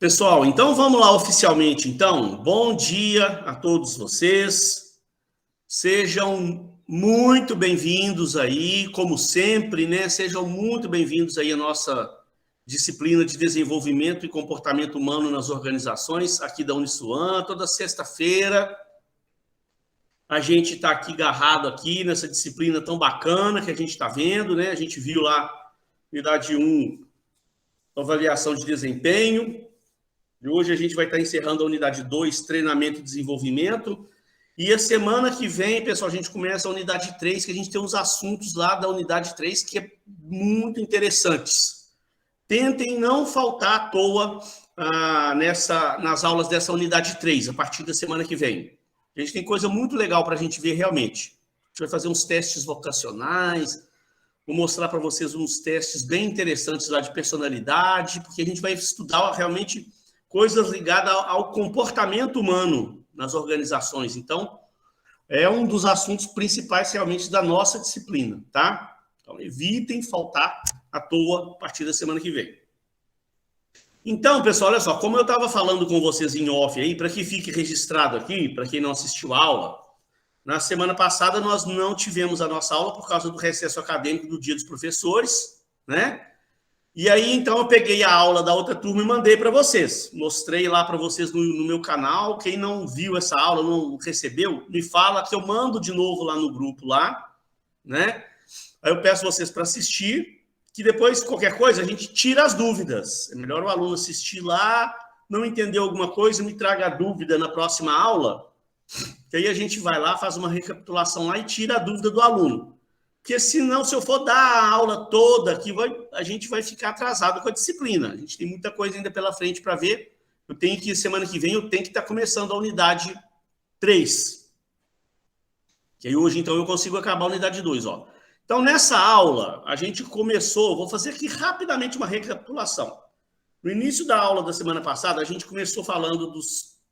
Pessoal, então vamos lá oficialmente. Então, bom dia a todos vocês. Sejam muito bem-vindos aí, como sempre, né? Sejam muito bem-vindos aí à nossa disciplina de desenvolvimento e comportamento humano nas organizações, aqui da Uniswan, toda sexta-feira. A gente está aqui agarrado aqui nessa disciplina tão bacana que a gente está vendo, né? A gente viu lá, unidade 1, avaliação de desempenho. E hoje a gente vai estar encerrando a unidade 2, treinamento e desenvolvimento. E a semana que vem, pessoal, a gente começa a unidade 3, que a gente tem uns assuntos lá da unidade 3 que é muito interessantes. Tentem não faltar à toa nas aulas dessa unidade 3, a partir da semana que vem. A gente tem coisa muito legal para a gente ver realmente. A gente vai fazer uns testes vocacionais, vou mostrar para vocês uns testes bem interessantes lá de personalidade, porque a gente vai estudar realmente coisas ligadas ao comportamento humano nas organizações. Então, é um dos assuntos principais realmente da nossa disciplina, tá? Então, evitem faltar à toa a partir da semana que vem. Então, pessoal, olha só, como eu estava falando com vocês em off aí, para que fique registrado aqui, para quem não assistiu a aula, na semana passada nós não tivemos a nossa aula por causa do recesso acadêmico do Dia dos Professores, né? E aí, então, eu peguei a aula da outra turma e mandei para vocês. Mostrei lá para vocês no meu canal. Quem não viu essa aula, não recebeu, me fala que eu mando de novo lá no grupo, lá, né? Aí eu peço vocês para assistir, que depois, qualquer coisa, a gente tira as dúvidas. É melhor o aluno assistir lá, não entendeu alguma coisa, me traga a dúvida na próxima aula, que aí a gente vai lá, faz uma recapitulação lá e tira a dúvida do aluno. Porque senão, se eu for dar a aula toda aqui, a gente vai ficar atrasado com a disciplina. A gente tem muita coisa ainda pela frente para ver. Semana que vem, eu tenho que estar começando a unidade 3. Que aí hoje, então, eu consigo acabar a unidade 2, ó. Então, nessa aula, a gente começou, vou fazer aqui rapidamente uma recapitulação. No início da aula da semana passada, a gente começou falando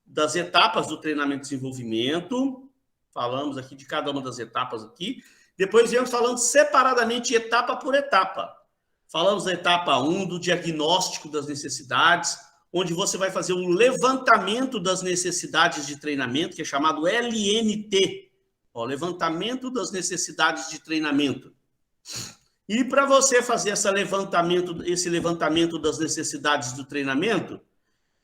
das etapas do treinamento e desenvolvimento. Falamos aqui de cada uma das etapas aqui. Depois viemos falando separadamente, etapa por etapa. Falamos da etapa 1, do diagnóstico das necessidades, onde você vai fazer um levantamento das necessidades de treinamento, que é chamado LNT, ó, levantamento das necessidades de treinamento. E para você fazer esse levantamento das necessidades do treinamento,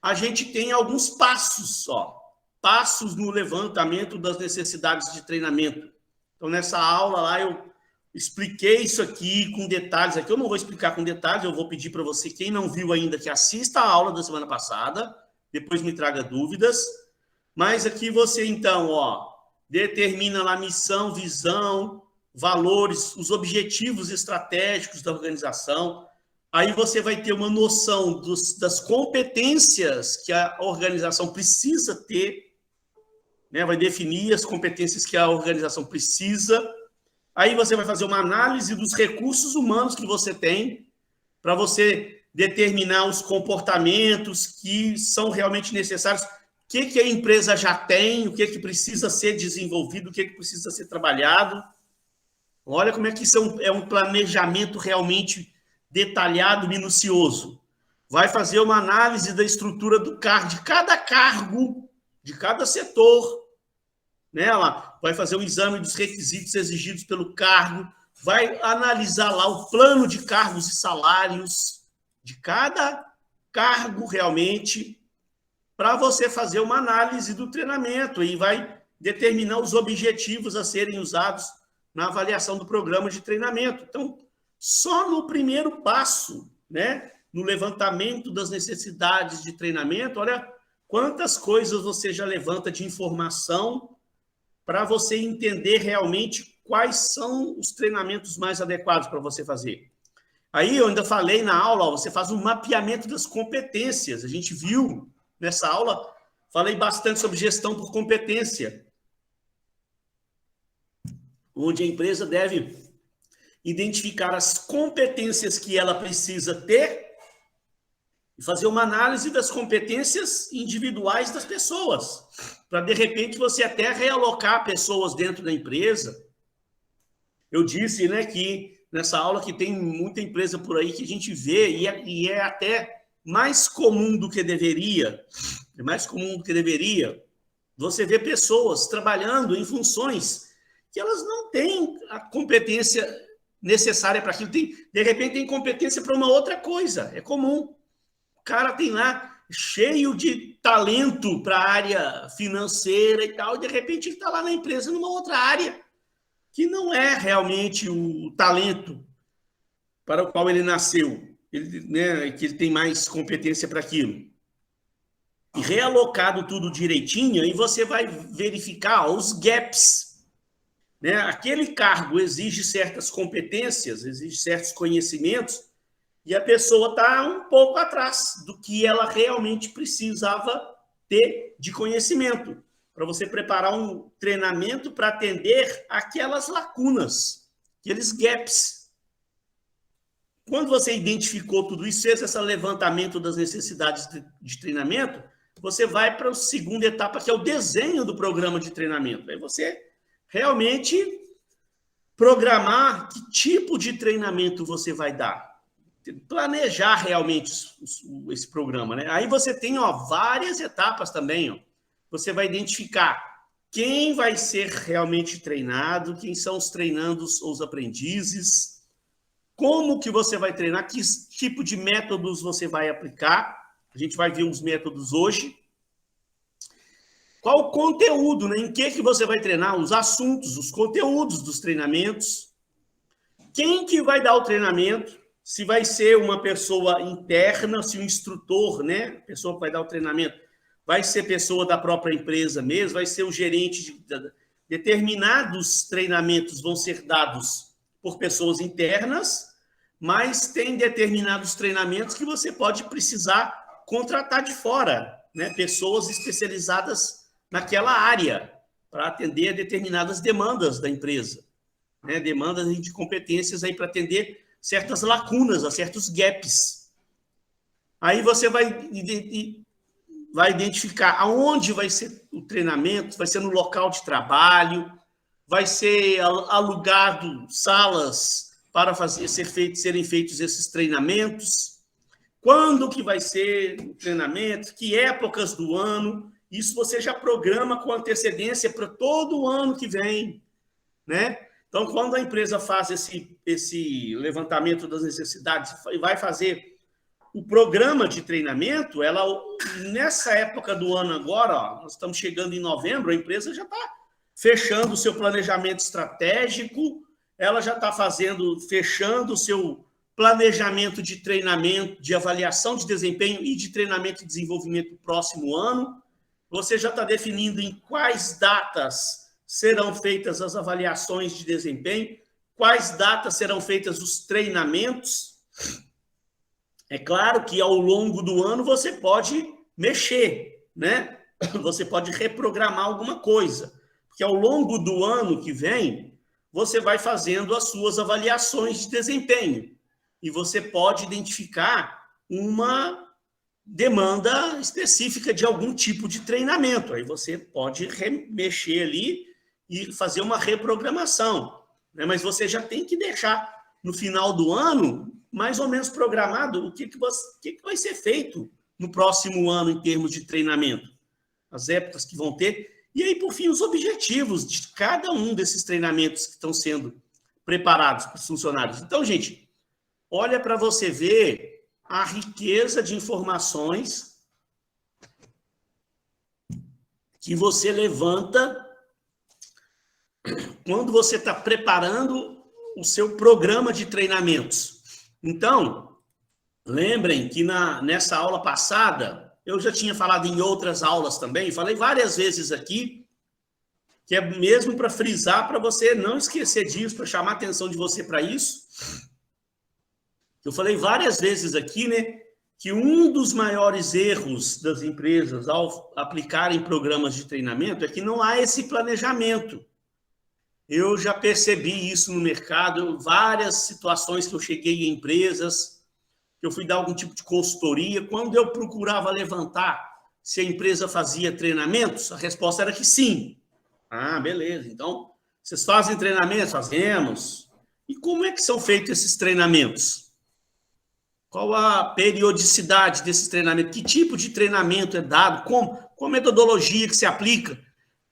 a gente tem alguns passos, ó, passos no levantamento das necessidades de treinamento. Então, nessa aula lá, eu expliquei isso aqui com detalhes. Aqui eu não vou explicar com detalhes, eu vou pedir para você, quem não viu ainda, que assista a aula da semana passada, depois me traga dúvidas. Mas aqui você, então, ó, determina lá missão, visão, valores, os objetivos estratégicos da organização. Aí você vai ter uma noção das competências que a organização precisa ter, né, vai definir as competências que a organização precisa. Aí você vai fazer uma análise dos recursos humanos que você tem para você determinar os comportamentos que são realmente necessários, o que a empresa já tem, o que precisa ser desenvolvido, o que precisa ser trabalhado. Olha como é que isso é um planejamento realmente detalhado, minucioso. Vai fazer uma análise da estrutura do cargo, de cada cargo, de cada setor, né? Ela vai fazer um exame dos requisitos exigidos pelo cargo, vai analisar lá o plano de cargos e salários de cada cargo realmente, para você fazer uma análise do treinamento e vai determinar os objetivos a serem usados na avaliação do programa de treinamento. Então, só no primeiro passo, né, no levantamento das necessidades de treinamento, olha quantas coisas você já levanta de informação para você entender realmente quais são os treinamentos mais adequados para você fazer. Aí eu ainda falei na aula, ó, você faz um mapeamento das competências. A gente viu nessa aula, falei bastante sobre gestão por competência, onde a empresa deve identificar as competências que ela precisa ter e fazer uma análise das competências individuais das pessoas, para, de repente, você até realocar pessoas dentro da empresa. Eu disse, né, que nessa aula que tem muita empresa por aí que a gente vê e é até mais comum do que deveria, você vê pessoas trabalhando em funções que elas não têm a competência necessária para aquilo. De repente, tem competência para uma outra coisa. É comum. O cara tem lá cheio de talento para a área financeira e tal, e de repente ele está lá na empresa numa outra área que não é realmente o talento para o qual ele nasceu, né, que ele tem mais competência para aquilo. E realocado tudo direitinho, aí você vai verificar os gaps. Né? Aquele cargo exige certas competências, exige certos conhecimentos, e a pessoa está um pouco atrás do que ela realmente precisava ter de conhecimento, para você preparar um treinamento para atender aquelas lacunas, aqueles gaps. Quando você identificou tudo isso, fez esse levantamento das necessidades de treinamento, você vai para a segunda etapa, que é o desenho do programa de treinamento. Aí você realmente programar que tipo de treinamento você vai dar. Planejar realmente esse programa, né? Aí você tem várias etapas também. Você vai identificar quem vai ser realmente treinado, quem são os treinandos ou os aprendizes, como que você vai treinar, que tipo de métodos você vai aplicar. A gente vai ver uns métodos hoje. Qual o conteúdo, né? Em que você vai treinar? Os assuntos, os conteúdos dos treinamentos. Quem que vai dar o treinamento? Se vai ser uma pessoa interna, se o instrutor, né? A pessoa que vai dar o treinamento, vai ser pessoa da própria empresa mesmo, vai ser o gerente de determinados treinamentos vão ser dados por pessoas internas, mas tem determinados treinamentos que você pode precisar contratar de fora, né? Pessoas especializadas naquela área para atender a determinadas demandas da empresa, né? Demandas de competências aí para atender certas lacunas, a certos gaps. Aí você vai identificar aonde vai ser o treinamento, vai ser no local de trabalho, vai ser alugado salas para serem feitos esses treinamentos, quando que vai ser o treinamento, que épocas do ano, isso você já programa com antecedência para todo o ano que vem, né? Então, quando a empresa faz esse levantamento das necessidades e vai fazer o programa de treinamento, ela, nessa época do ano agora, nós estamos chegando em novembro, a empresa já está fechando o seu planejamento estratégico, ela já está fechando o seu planejamento de treinamento, de avaliação de desempenho e de treinamento e desenvolvimento do próximo ano. Você já está definindo em quais datas serão feitas as avaliações de desempenho, quais datas serão feitas os treinamentos. É claro que ao longo do ano você pode mexer, né? Você pode reprogramar alguma coisa, porque ao longo do ano que vem, você vai fazendo as suas avaliações de desempenho e você pode identificar uma demanda específica de algum tipo de treinamento. Aí você pode mexer ali e fazer uma reprogramação, né? Mas você já tem que deixar no final do ano mais ou menos programado o que vai ser feito no próximo ano em termos de treinamento, as épocas que vão ter, e aí, por fim, os objetivos de cada um desses treinamentos que estão sendo preparados para os funcionários. Então, gente, olha para você ver a riqueza de informações que você levanta quando você está preparando o seu programa de treinamentos. Então, lembrem que nessa aula passada, eu já tinha falado em outras aulas também, falei várias vezes aqui, que é mesmo para frisar, para você não esquecer disso, para chamar a atenção de você para isso. Eu falei várias vezes aqui, né, que um dos maiores erros das empresas ao aplicarem programas de treinamento é que não há esse planejamento. Eu já percebi isso no mercado, várias situações que eu cheguei em empresas, que eu fui dar algum tipo de consultoria, quando eu procurava levantar se a empresa fazia treinamentos, a resposta era que sim. Ah, beleza, então, vocês fazem treinamentos? Fazemos. E como é que são feitos esses treinamentos? Qual a periodicidade desse treinamento? Que tipo de treinamento é dado? Qual a metodologia que se aplica?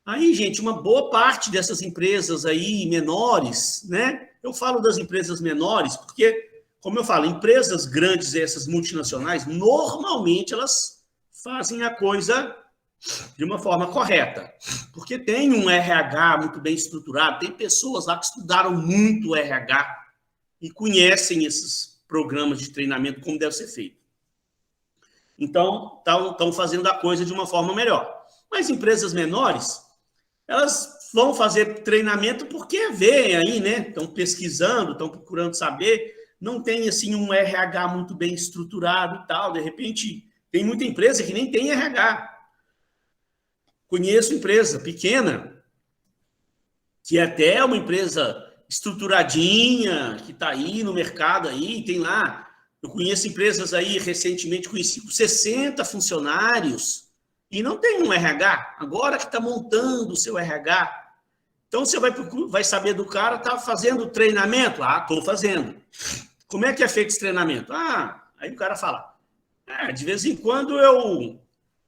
Aí, gente, uma boa parte dessas empresas aí menores, né? Eu falo das empresas menores porque, como eu falo, empresas grandes, essas multinacionais, normalmente elas fazem a coisa de uma forma correta. Porque tem um RH muito bem estruturado, tem pessoas lá que estudaram muito o RH e conhecem esses programas de treinamento, como deve ser feito. Então, estão fazendo a coisa de uma forma melhor. Mas empresas menores, elas vão fazer treinamento porque veem aí, né? Estão pesquisando, estão procurando saber, não tem assim um RH muito bem estruturado e tal. De repente, tem muita empresa que nem tem RH. Conheço empresa pequena, que até é uma empresa estruturadinha, que está aí no mercado aí, tem lá. Eu conheço empresas aí, recentemente conheci 60 funcionários e não tem um RH. Agora que está montando o seu RH. Então você vai saber do cara, está fazendo treinamento? Ah, estou fazendo. Como é que é feito esse treinamento? Ah, aí o cara fala, de vez em quando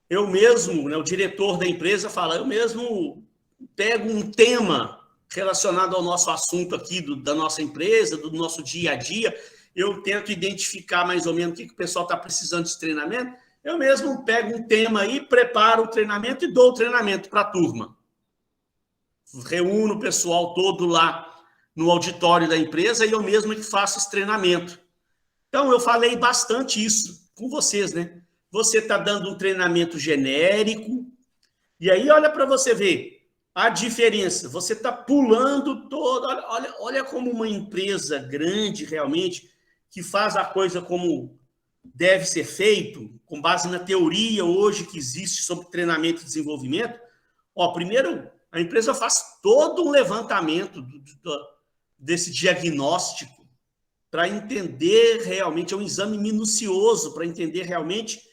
eu mesmo, né, o diretor da empresa fala, eu mesmo pego um tema relacionado ao nosso assunto aqui, da nossa empresa, do nosso dia a dia, eu tento identificar mais ou menos o que o pessoal está precisando de treinamento, eu mesmo pego um tema aí, preparo o treinamento e dou o treinamento para a turma. Reúno o pessoal todo lá no auditório da empresa e eu mesmo que faço esse treinamento. Então, eu falei bastante isso com vocês, né? Você está dando um treinamento genérico, e aí olha para você ver a diferença. Você está pulando todo. Olha como uma empresa grande, realmente, que faz a coisa como deve ser feito, com base na teoria hoje que existe sobre treinamento e desenvolvimento. Primeiro, a empresa faz todo um levantamento desse diagnóstico para entender realmente, é um exame minucioso para entender realmente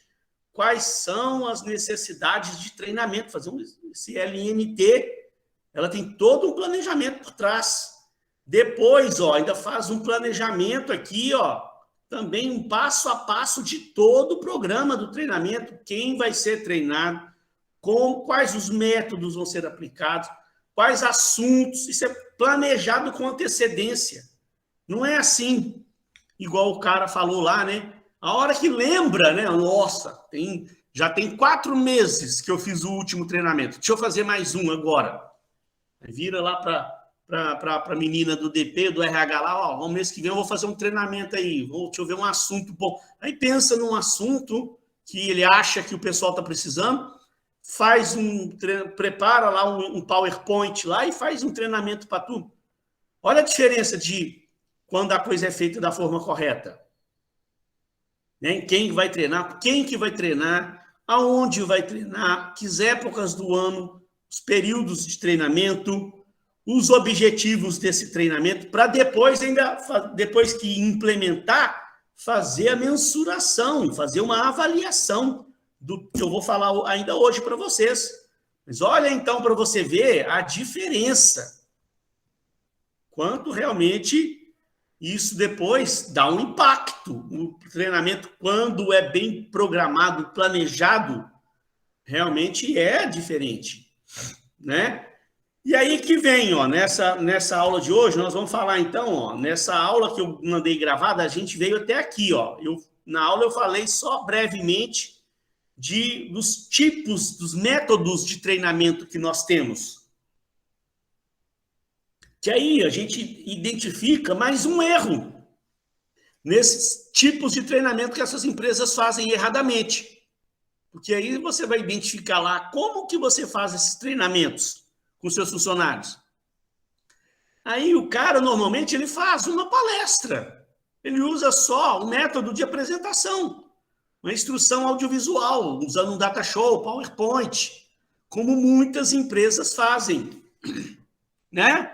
quais são as necessidades de treinamento, fazer esse LNT, ela tem todo um planejamento por trás. Depois, ainda faz um planejamento aqui, também um passo a passo de todo o programa do treinamento, quem vai ser treinado, quais os métodos vão ser aplicados, quais assuntos, isso é planejado com antecedência. Não é assim, igual o cara falou lá, né? A hora que lembra, né? Nossa, já tem 4 meses que eu fiz o último treinamento. Deixa eu fazer mais um agora. Aí vira lá para a menina do DP, do RH lá, no mês que vem eu vou fazer um treinamento aí, deixa eu ver um assunto bom. Aí pensa num assunto que ele acha que o pessoal está precisando, prepara lá um PowerPoint lá e faz um treinamento para tu. Olha a diferença de quando a coisa é feita da forma correta. Né? Quem vai treinar, quem que vai treinar, aonde vai treinar, que épocas do ano, os períodos de treinamento, os objetivos desse treinamento, para depois que implementar, fazer a mensuração, fazer uma avaliação do que eu vou falar ainda hoje para vocês. Mas olha então para você ver a diferença. Quanto realmente isso depois dá um impacto. O treinamento, quando é bem programado, planejado, realmente é diferente, né? E aí que vem, nessa aula de hoje, nós vamos falar então, nessa aula que eu mandei gravada, a gente veio até aqui, na aula eu falei só brevemente dos tipos, dos métodos de treinamento que nós temos. Que aí a gente identifica mais um erro nesses tipos de treinamento que essas empresas fazem erradamente. Porque aí você vai identificar lá como que você faz esses treinamentos com seus funcionários. Aí o cara, normalmente, ele faz uma palestra. Ele usa só o método de apresentação, uma instrução audiovisual, usando um data show, PowerPoint, como muitas empresas fazem, né?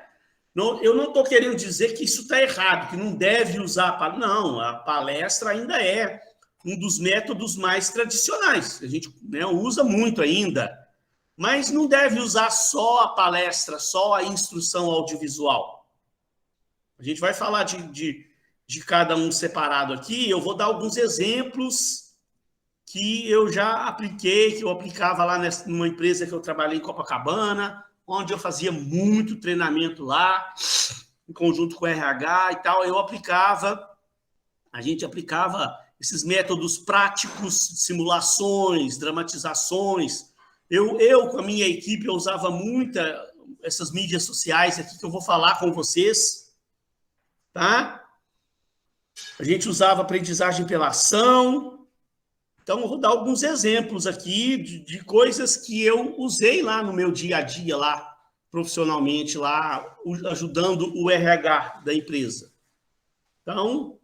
Eu não estou querendo dizer que isso está errado, que não deve usar a palestra. Não, a palestra ainda é um dos métodos mais tradicionais. A gente usa muito ainda, mas não deve usar só a palestra, só a instrução audiovisual. A gente vai falar de de cada um separado aqui, eu vou dar alguns exemplos que eu já apliquei, que eu aplicava lá numa empresa que eu trabalhei em Copacabana, onde eu fazia muito treinamento lá, em conjunto com o RH e tal. A gente aplicava esses métodos práticos, simulações, dramatizações. Eu com a minha equipe, eu usava muito essas mídias sociais aqui que eu vou falar com vocês, tá? A gente usava aprendizagem pela ação. Então, eu vou dar alguns exemplos aqui de coisas que eu usei lá no meu dia a dia, lá profissionalmente, lá ajudando o RH da empresa. Então,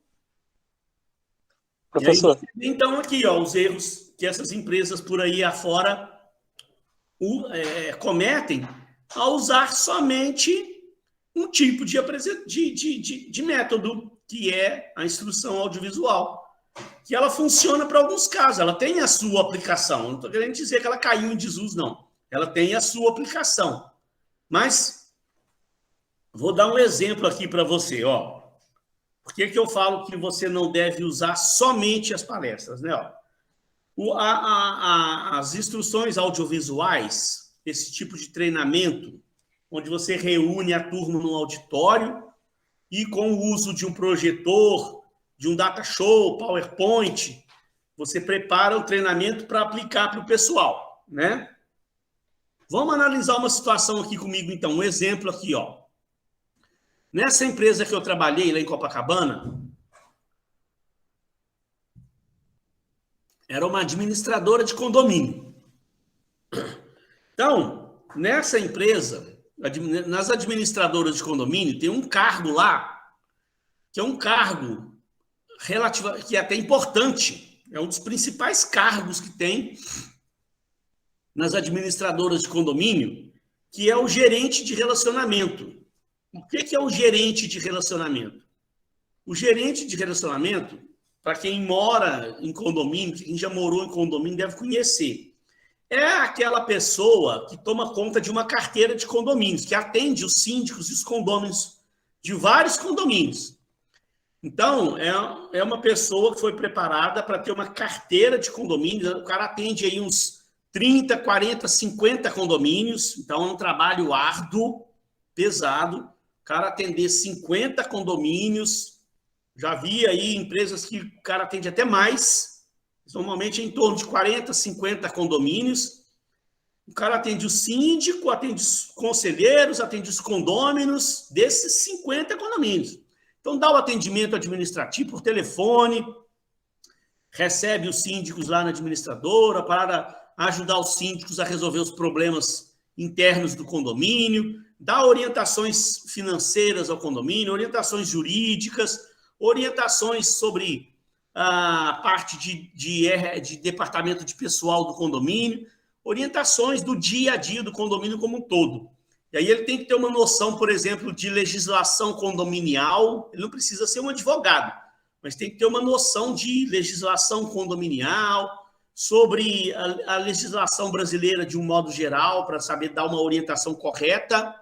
Professor. Então aqui, ó, os erros que essas empresas por aí afora cometem ao usar somente um tipo de método, que é a instrução audiovisual, que ela funciona para alguns casos, ela tem a sua aplicação. Não estou querendo dizer que ela caiu em desuso, não. Ela tem a sua aplicação. Mas vou dar um exemplo aqui para você, ó. Por que eu falo que você não deve usar somente as palestras, né? As instruções audiovisuais, esse tipo de treinamento, onde você reúne a turma no auditório e com o uso de um projetor, de um data show, PowerPoint, você prepara o treinamento para aplicar para o pessoal, né? Vamos analisar uma situação aqui comigo, então. Um exemplo aqui, ó. Nessa empresa que eu trabalhei lá em Copacabana, era uma administradora de condomínio. Então, nessa empresa, nas administradoras de condomínio, tem um cargo lá, que é um cargo relativo, que é até importante, é um dos principais cargos que tem nas administradoras de condomínio, que é o gerente de relacionamento. O que é o gerente de relacionamento? O gerente de relacionamento, para quem mora em condomínio, quem já morou em condomínio deve conhecer, é aquela pessoa que toma conta de uma carteira de condomínios, que atende os síndicos e os condôminos de vários condomínios. Então, é uma pessoa que foi preparada para ter uma carteira de condomínios. O cara atende aí uns 30, 40, 50 condomínios. Então, é um trabalho árduo, pesado. O cara atender 50 condomínios. Já vi aí empresas que o cara atende até mais. Normalmente é em torno de 40, 50 condomínios. O cara atende o síndico, atende os conselheiros, atende os condôminos desses 50 condomínios. Então, dá o atendimento administrativo por telefone, recebe os síndicos lá na administradora para ajudar os síndicos a resolver os problemas internos do condomínio, dá orientações financeiras ao condomínio, orientações jurídicas, orientações sobre a parte de departamento de pessoal do condomínio, orientações do dia a dia do condomínio como um todo. E aí ele tem que ter uma noção, por exemplo, de legislação condominial. Ele não precisa ser um advogado, mas tem que ter uma noção de legislação condominial, sobre a legislação brasileira de um modo geral, para saber dar uma orientação correta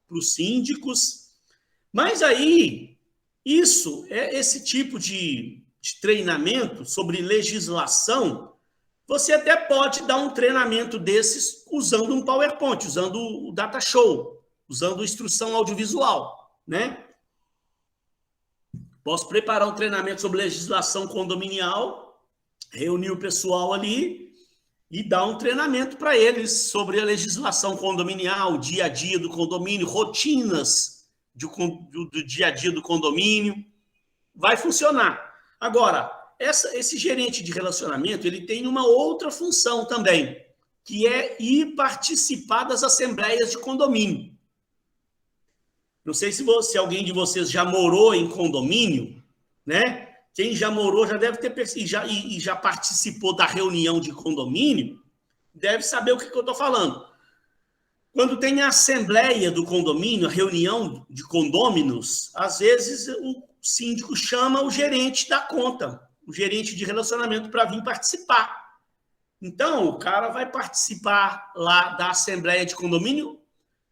para os síndicos. Mas aí, esse tipo de treinamento sobre legislação, você até pode dar um treinamento desses usando um PowerPoint, usando o Data Show, usando instrução audiovisual, né? Posso preparar um treinamento sobre legislação condominial, reunir o pessoal ali e dar um treinamento para eles sobre a legislação condominial, o dia a dia do condomínio, rotinas do dia a dia do condomínio. Vai funcionar. Agora, esse gerente de relacionamento, ele tem uma outra função também, que é ir participar das assembleias de condomínio. Não sei se alguém de vocês já morou em condomínio, né? Quem já morou já deve ter percebido, e já participou da reunião de condomínio, deve saber o que eu estou falando. Quando tem a assembleia do condomínio, a reunião de condôminos, às vezes o síndico chama o gerente da conta, o gerente de relacionamento, para vir participar. Então, o cara vai participar lá da assembleia de condomínio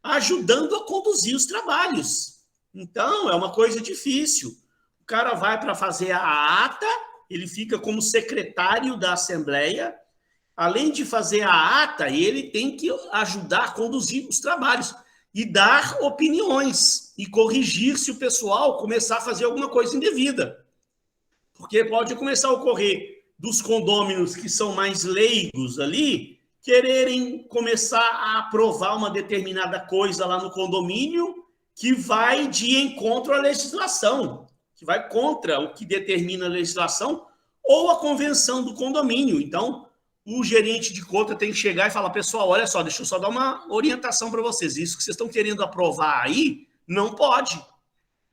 ajudando a conduzir os trabalhos. Então, é uma coisa difícil. O cara vai para fazer a ata, ele fica como secretário da Assembleia. Além de fazer a ata, ele tem que ajudar a conduzir os trabalhos e dar opiniões e corrigir se o pessoal começar a fazer alguma coisa indevida. Porque pode começar a ocorrer dos condôminos que são mais leigos ali, quererem começar a aprovar uma determinada coisa lá no condomínio que vai de encontro à legislação, que vai contra o que determina a legislação ou a convenção do condomínio. Então, o gerente de conta tem que chegar e falar, pessoal, olha só, deixa eu só dar uma orientação para vocês. Isso que vocês estão querendo aprovar aí, não pode,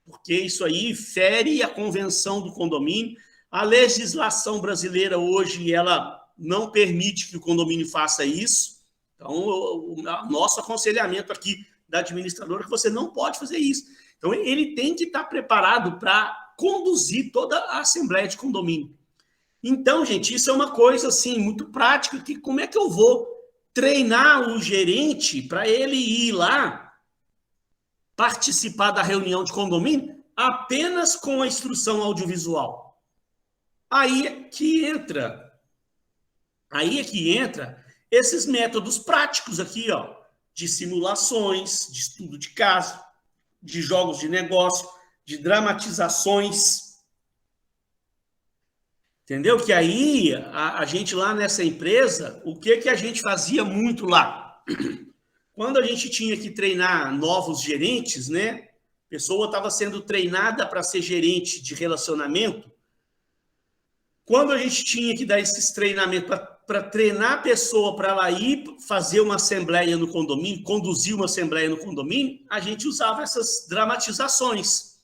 porque isso aí fere a convenção do condomínio. A legislação brasileira hoje, ela não permite que o condomínio faça isso. Então, o nosso aconselhamento aqui da administradora é que você não pode fazer isso. Então, ele tem que estar preparado para conduzir toda a assembleia de condomínio. Então, gente, isso é uma coisa assim muito prática, que como é que eu vou treinar o gerente para ele ir lá participar da reunião de condomínio apenas com a instrução audiovisual? Aí é que entra esses métodos práticos aqui, ó, de simulações, de estudo de caso, de jogos de negócio, de dramatizações. Entendeu? Que aí, a gente lá nessa empresa, o que a gente fazia muito lá? Quando a gente tinha que treinar novos gerentes, né? A pessoa estava sendo treinada para ser gerente de relacionamento. Quando a gente tinha que dar esses treinamentos para treinar a pessoa para ela ir fazer uma assembleia no condomínio, conduzir uma assembleia no condomínio, a gente usava essas dramatizações.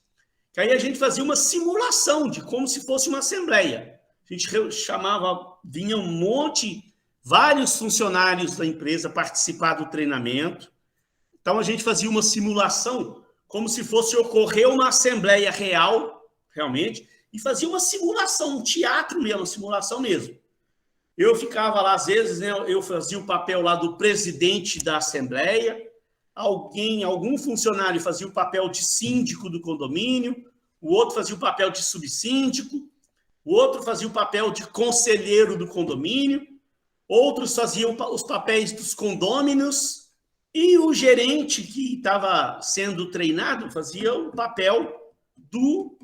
Que aí a gente fazia uma simulação de como se fosse uma assembleia. A gente chamava, vinha vários funcionários da empresa participar do treinamento. Então, a gente fazia uma simulação como se fosse ocorrer uma assembleia real, realmente, e fazia uma simulação, um teatro mesmo, uma simulação mesmo. Eu ficava lá, às vezes, né, eu fazia o papel lá do presidente da assembleia, algum funcionário fazia o papel de síndico do condomínio, o outro fazia o papel de subsíndico, o outro fazia o papel de conselheiro do condomínio, outros faziam os papéis dos condôminos, e o gerente que estava sendo treinado fazia o papel do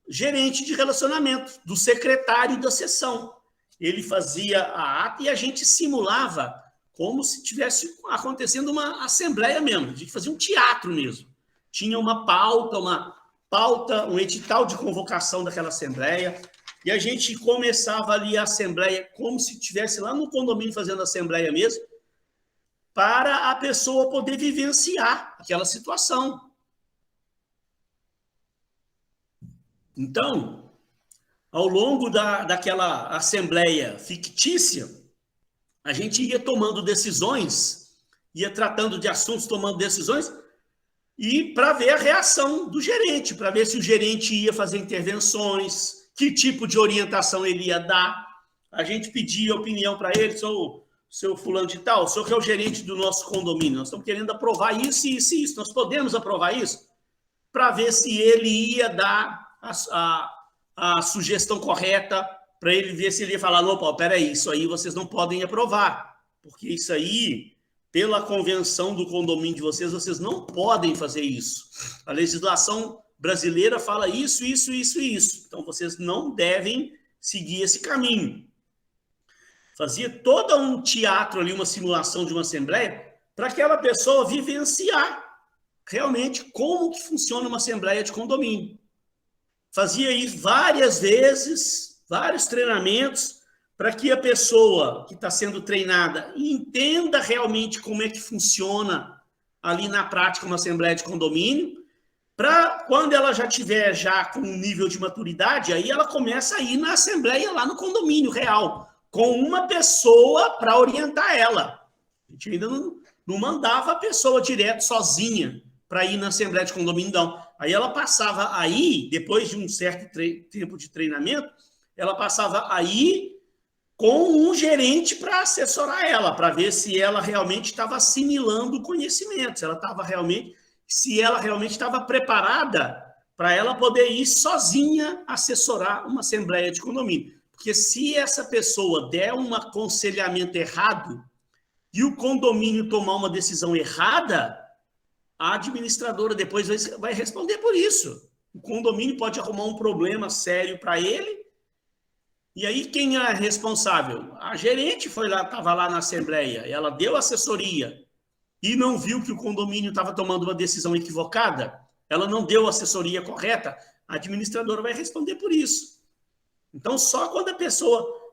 gerente de relacionamento, do secretário da sessão. Ele fazia a ata e a gente simulava como se tivesse acontecendo uma assembleia mesmo, a gente fazia um teatro mesmo. Tinha uma pauta, um edital de convocação daquela assembleia, e a gente começava ali a assembleia como se estivesse lá no condomínio fazendo a assembleia mesmo, para a pessoa poder vivenciar aquela situação. Então, ao longo daquela assembleia fictícia, a gente ia tomando decisões, ia tratando de assuntos, tomando decisões, e para ver a reação do gerente, para ver se o gerente ia fazer intervenções, que tipo de orientação ele ia dar. A gente pedia opinião para ele, seu fulano de tal, o senhor que é o gerente do nosso condomínio, nós estamos querendo aprovar isso, isso e isso, nós podemos aprovar isso? Para ver se ele ia dar a sugestão correta, para ele ver se ele ia falar, não, Paulo, peraí, isso aí vocês não podem aprovar, porque isso aí, pela convenção do condomínio de vocês não podem fazer isso. A legislação brasileira fala isso, isso, isso e isso. Então, vocês não devem seguir esse caminho. Fazia todo um teatro ali, uma simulação de uma assembleia, para aquela pessoa vivenciar realmente como que funciona uma assembleia de condomínio. Fazia isso várias vezes, vários treinamentos, para que a pessoa que está sendo treinada entenda realmente como é que funciona ali na prática uma assembleia de condomínio, para quando ela já tiver já com um nível de maturidade, aí ela começa a ir na assembleia lá no condomínio real, com uma pessoa para orientar ela. A gente ainda não mandava a pessoa direto, sozinha, para ir na assembleia de condomínio, não. Aí ela passava aí, depois de um certo tempo de treinamento, ela passava aí com um gerente para assessorar ela, para ver se ela realmente estava assimilando o conhecimento, se ela realmente estava preparada para ela poder ir sozinha assessorar uma assembleia de condomínio. Porque se essa pessoa der um aconselhamento errado e o condomínio tomar uma decisão errada, a administradora depois vai responder por isso. O condomínio pode arrumar um problema sério para ele. E aí quem é responsável? A gerente foi lá, estava lá na assembleia, ela deu assessoria e não viu que o condomínio estava tomando uma decisão equivocada, ela não deu assessoria correta, a administradora vai responder por isso. Então, só quando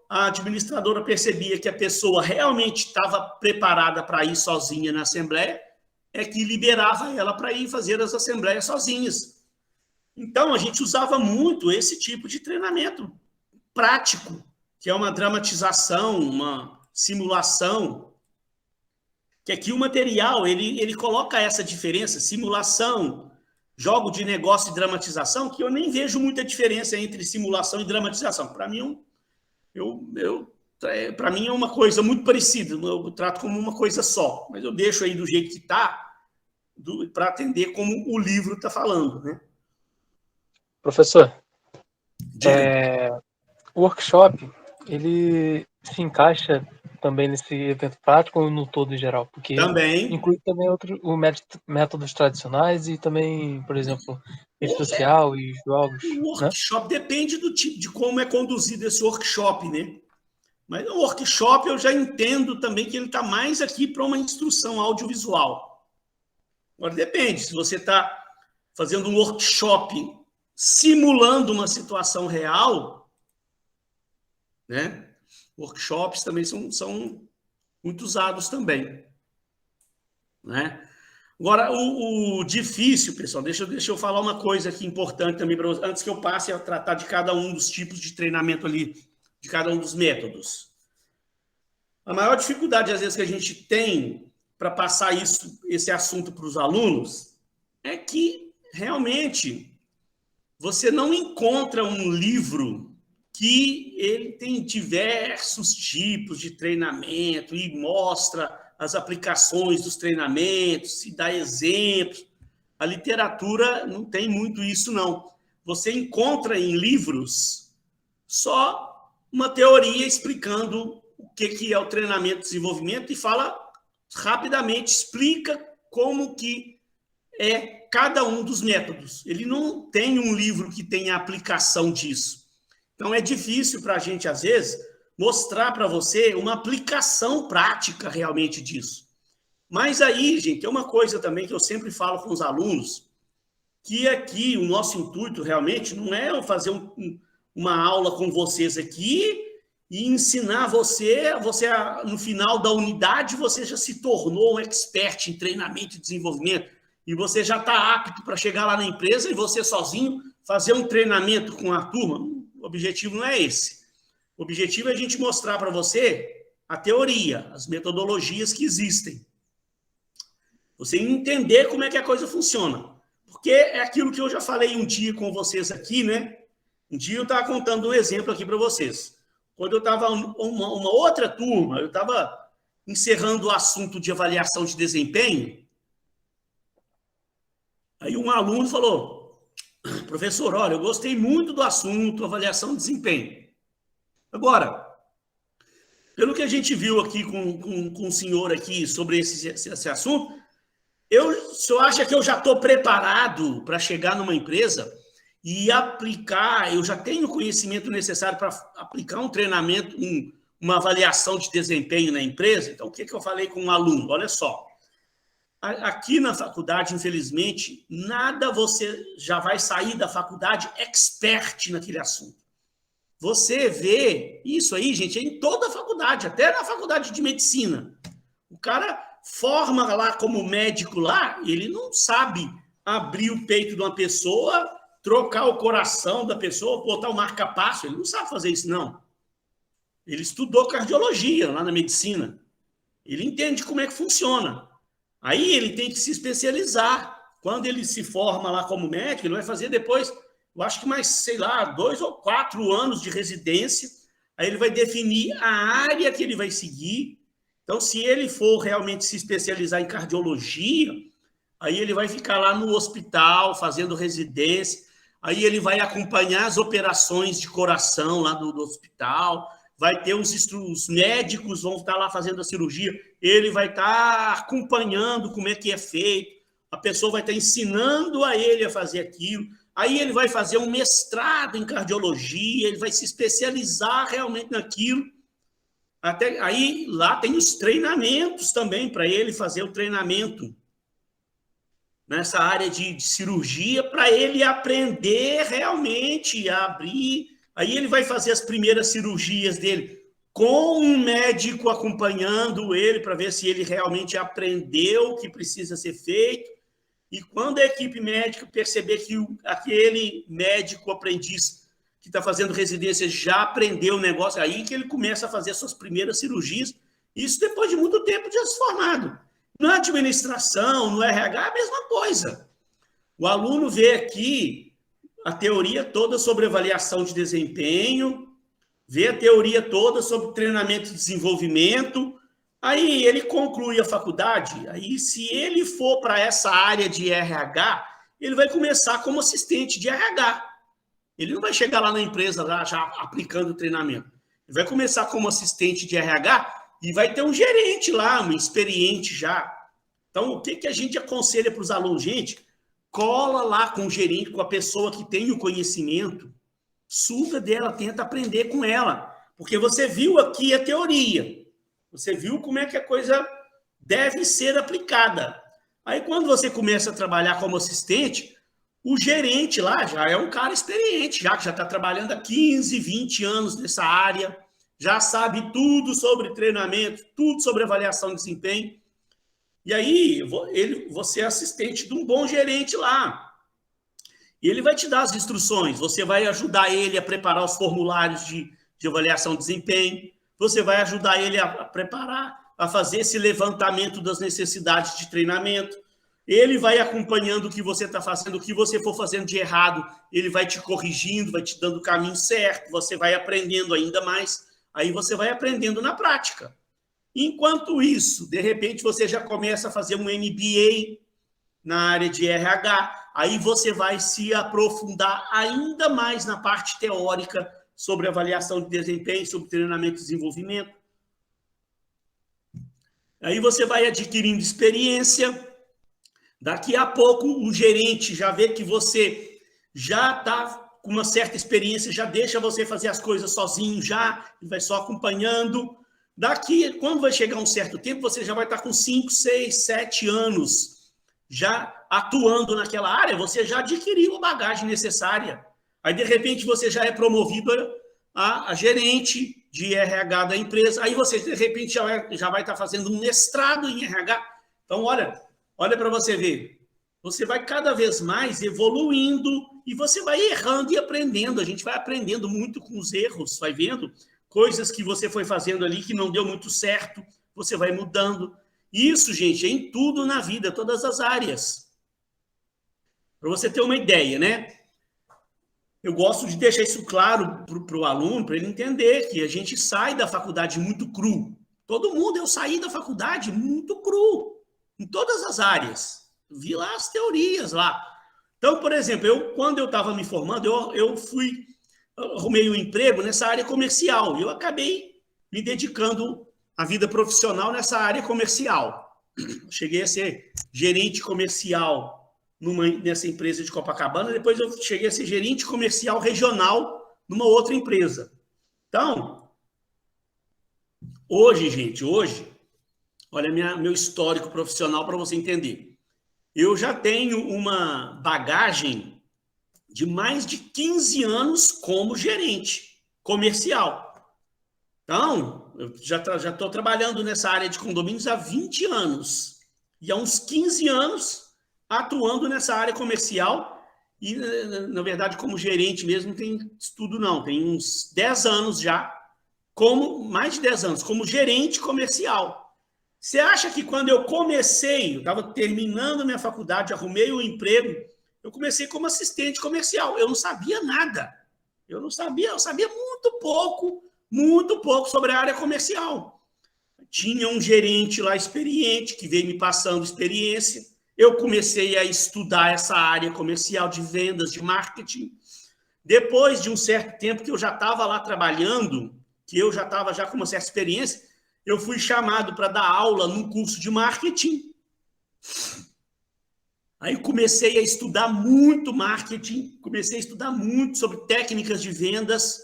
a administradora percebia que a pessoa realmente estava preparada para ir sozinha na assembleia, é que liberava ela para ir fazer as assembleias sozinhas. Então, a gente usava muito esse tipo de treinamento prático, que é uma dramatização, uma simulação, que aqui o material, ele coloca essa diferença, simulação, jogo de negócio e dramatização, que eu nem vejo muita diferença entre simulação e dramatização. Para mim, para mim é uma coisa muito parecida, eu trato como uma coisa só, mas eu deixo aí do jeito que está, para atender como o livro está falando, né? Professor, o workshop, ele se encaixa também nesse evento prático ou no todo em geral? Porque também inclui também métodos tradicionais e também, por exemplo, rede social e jogos. O workshop, né? Depende do tipo, de como é conduzido esse workshop, né? Mas o workshop eu já entendo também que ele está mais aqui para uma instrução audiovisual. Agora depende, se você está fazendo um workshop simulando uma situação real, né? Workshops também são muito usados também, né? Agora, o difícil, pessoal, deixa eu falar uma coisa aqui importante também para vocês, antes que eu passe a tratar de cada um dos tipos de treinamento ali, de cada um dos métodos. A maior dificuldade, às vezes, que a gente tem para passar esse assunto para os alunos é que, realmente, você não encontra um livro que ele tem diversos tipos de treinamento e mostra as aplicações dos treinamentos, se dá exemplos. A literatura não tem muito isso, não. Você encontra em livros só uma teoria explicando o que é o treinamento e desenvolvimento e fala rapidamente, explica como que é cada um dos métodos. Ele não tem um livro que tenha aplicação disso. Então, é difícil para a gente, às vezes, mostrar para você uma aplicação prática realmente disso. Mas aí, gente, é uma coisa também que eu sempre falo com os alunos, que aqui o nosso intuito realmente não é eu fazer uma aula com vocês aqui e ensinar você, no final da unidade, você já se tornou um expert em treinamento e desenvolvimento, e você já está apto para chegar lá na empresa e você sozinho fazer um treinamento com a turma. O objetivo não é esse. O objetivo é a gente mostrar para você a teoria, as metodologias que existem. Você entender como é que a coisa funciona. Porque é aquilo que eu já falei um dia com vocês aqui, né? Um dia eu estava contando um exemplo aqui para vocês. Quando eu estava uma outra turma, eu estava encerrando o assunto de avaliação de desempenho, aí um aluno falou: professor, olha, eu gostei muito do assunto avaliação de desempenho. Agora, pelo que a gente viu aqui com o senhor aqui sobre esse assunto, o senhor acha que eu já estou preparado para chegar numa empresa e aplicar, eu já tenho o conhecimento necessário para aplicar um treinamento, uma avaliação de desempenho na empresa? Então, o que eu falei com um aluno? Olha só, aqui na faculdade, infelizmente, nada você já vai sair da faculdade expert naquele assunto. Você vê isso aí, gente, em toda a faculdade, até na faculdade de medicina. O cara forma lá como médico lá, ele não sabe abrir o peito de uma pessoa, trocar o coração da pessoa, botar o marca-passo, ele não sabe fazer isso, não. Ele estudou cardiologia lá na medicina. Ele entende como é que funciona. Aí ele tem que se especializar. Quando ele se forma lá como médico, ele vai fazer depois, eu acho que mais, sei lá, 2 ou 4 anos de residência. Aí ele vai definir a área que ele vai seguir. Então, se ele for realmente se especializar em cardiologia, aí ele vai ficar lá no hospital fazendo residência. aí ele vai acompanhar as operações de coração lá do hospital, vai ter os médicos vão estar lá fazendo a cirurgia, ele vai estar acompanhando como é que é feito, a pessoa vai estar ensinando a ele a fazer aquilo, aí ele vai fazer um mestrado em cardiologia, ele vai se especializar realmente naquilo. Até aí lá tem os treinamentos também para ele fazer o treinamento nessa área de cirurgia para ele aprender realmente a abrir. Aí ele vai fazer as primeiras cirurgias dele com um médico acompanhando ele para ver se ele realmente aprendeu o que precisa ser feito. E quando a equipe médica perceber que aquele médico aprendiz que está fazendo residência já aprendeu o negócio, aí que ele começa a fazer as suas primeiras cirurgias, isso depois de muito tempo de se formado. Na administração, no RH, é a mesma coisa. O aluno vê aqui a teoria toda sobre avaliação de desempenho, vê a teoria toda sobre treinamento e desenvolvimento, aí ele conclui a faculdade, aí se ele for para essa área de RH, ele vai começar como assistente de RH. Ele não vai chegar lá na empresa lá, já aplicando o treinamento. Ele vai começar como assistente de RH e vai ter um gerente lá, um experiente já. Então, o que a gente aconselha para os alunos? Gente, cola lá com o gerente, com a pessoa que tem o conhecimento, suga dela, tenta aprender com ela. Porque você viu aqui a teoria, você viu como é que a coisa deve ser aplicada. Aí, quando você começa a trabalhar como assistente, o gerente lá já é um cara experiente, já que já está trabalhando há 15, 20 anos nessa área, já sabe tudo sobre treinamento, tudo sobre avaliação de desempenho. E aí, você é assistente de um bom gerente lá. E ele vai te dar as instruções, você vai ajudar ele a preparar os formulários de avaliação de desempenho, você vai ajudar ele a preparar, a fazer esse levantamento das necessidades de treinamento. Ele vai acompanhando o que você está fazendo, o que você for fazendo de errado, ele vai te corrigindo, vai te dando o caminho certo, você vai aprendendo ainda mais, aí você vai aprendendo na prática. Enquanto isso, de repente, você já começa a fazer um MBA na área de RH, aí você vai se aprofundar ainda mais na parte teórica sobre avaliação de desempenho, sobre treinamento e desenvolvimento. Aí você vai adquirindo experiência. Daqui a pouco, o gerente já vê que você já está com uma certa experiência, já deixa você fazer as coisas sozinho, já vai só acompanhando. Daqui, quando vai chegar um certo tempo, você já vai estar com 5, 6, 7 anos já atuando naquela área, você já adquiriu a bagagem necessária. Aí, de repente, você já é promovido a gerente de RH da empresa. Aí você, de repente, já vai estar fazendo um mestrado em RH. Então, olha para você ver. Você vai cada vez mais evoluindo e você vai errando e aprendendo. A gente vai aprendendo muito com os erros, vai vendo coisas que você foi fazendo ali que não deu muito certo, você vai mudando. Isso, gente, é em tudo na vida, todas as áreas. Para você ter uma ideia, né? Eu gosto de deixar isso claro para o aluno, para ele entender que a gente sai da faculdade muito cru. Todo mundo, eu saí da faculdade muito cru, em todas as áreas. Vi lá as teorias lá. Então, por exemplo, quando eu estava me formando, eu arrumei um emprego nessa área comercial. E eu acabei me dedicando à vida profissional nessa área comercial. Cheguei a ser gerente comercial nessa empresa de Copacabana, depois eu cheguei a ser gerente comercial regional numa outra empresa. Então, hoje, olha meu histórico profissional para você entender. Eu já tenho uma bagagem de mais de 15 anos como gerente comercial. Então, eu já estou trabalhando nessa área de condomínios há 20 anos. E há uns 15 anos atuando nessa área comercial e, na verdade, como gerente mesmo, não tem estudo não, tem uns 10 anos já, mais de 10 anos, como gerente comercial. Você acha que quando eu comecei, eu estava terminando minha faculdade, arrumei um emprego, eu comecei como assistente comercial, eu não sabia nada, eu sabia muito pouco sobre a área comercial. Tinha um gerente lá experiente, que veio me passando experiência, eu comecei a estudar essa área comercial de vendas, de marketing, Depois de um certo tempo que eu já estava lá trabalhando, que eu já estava já com uma certa experiência, eu fui chamado para dar aula num curso de marketing. Aí comecei a estudar muito marketing, comecei a estudar muito sobre técnicas de vendas.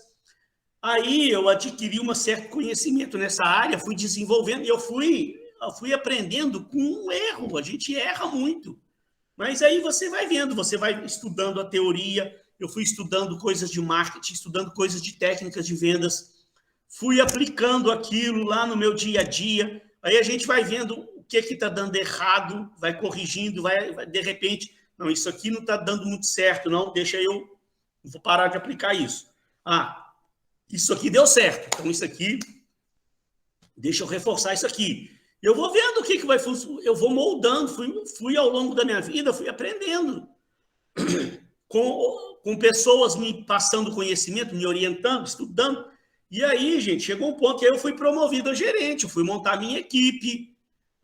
Aí eu adquiri um certo conhecimento nessa área, fui desenvolvendo e eu fui aprendendo com um erro. A gente erra muito. Mas aí você vai vendo, você vai estudando a teoria. Eu fui estudando coisas de marketing, estudando coisas de técnicas de vendas. Fui aplicando aquilo lá no meu dia a dia. Aí a gente vai vendo o que está dando errado, vai corrigindo, vai de repente, não, isso aqui não está dando muito certo, não, deixa eu vou parar de aplicar isso. Ah, isso aqui deu certo, então isso aqui, deixa eu reforçar isso aqui. Eu vou vendo o que vai funcionar, eu vou moldando, fui ao longo da minha vida, fui aprendendo. Com pessoas me passando conhecimento, me orientando, estudando. E aí, gente, chegou um ponto que eu fui promovido a gerente, eu fui montar minha equipe.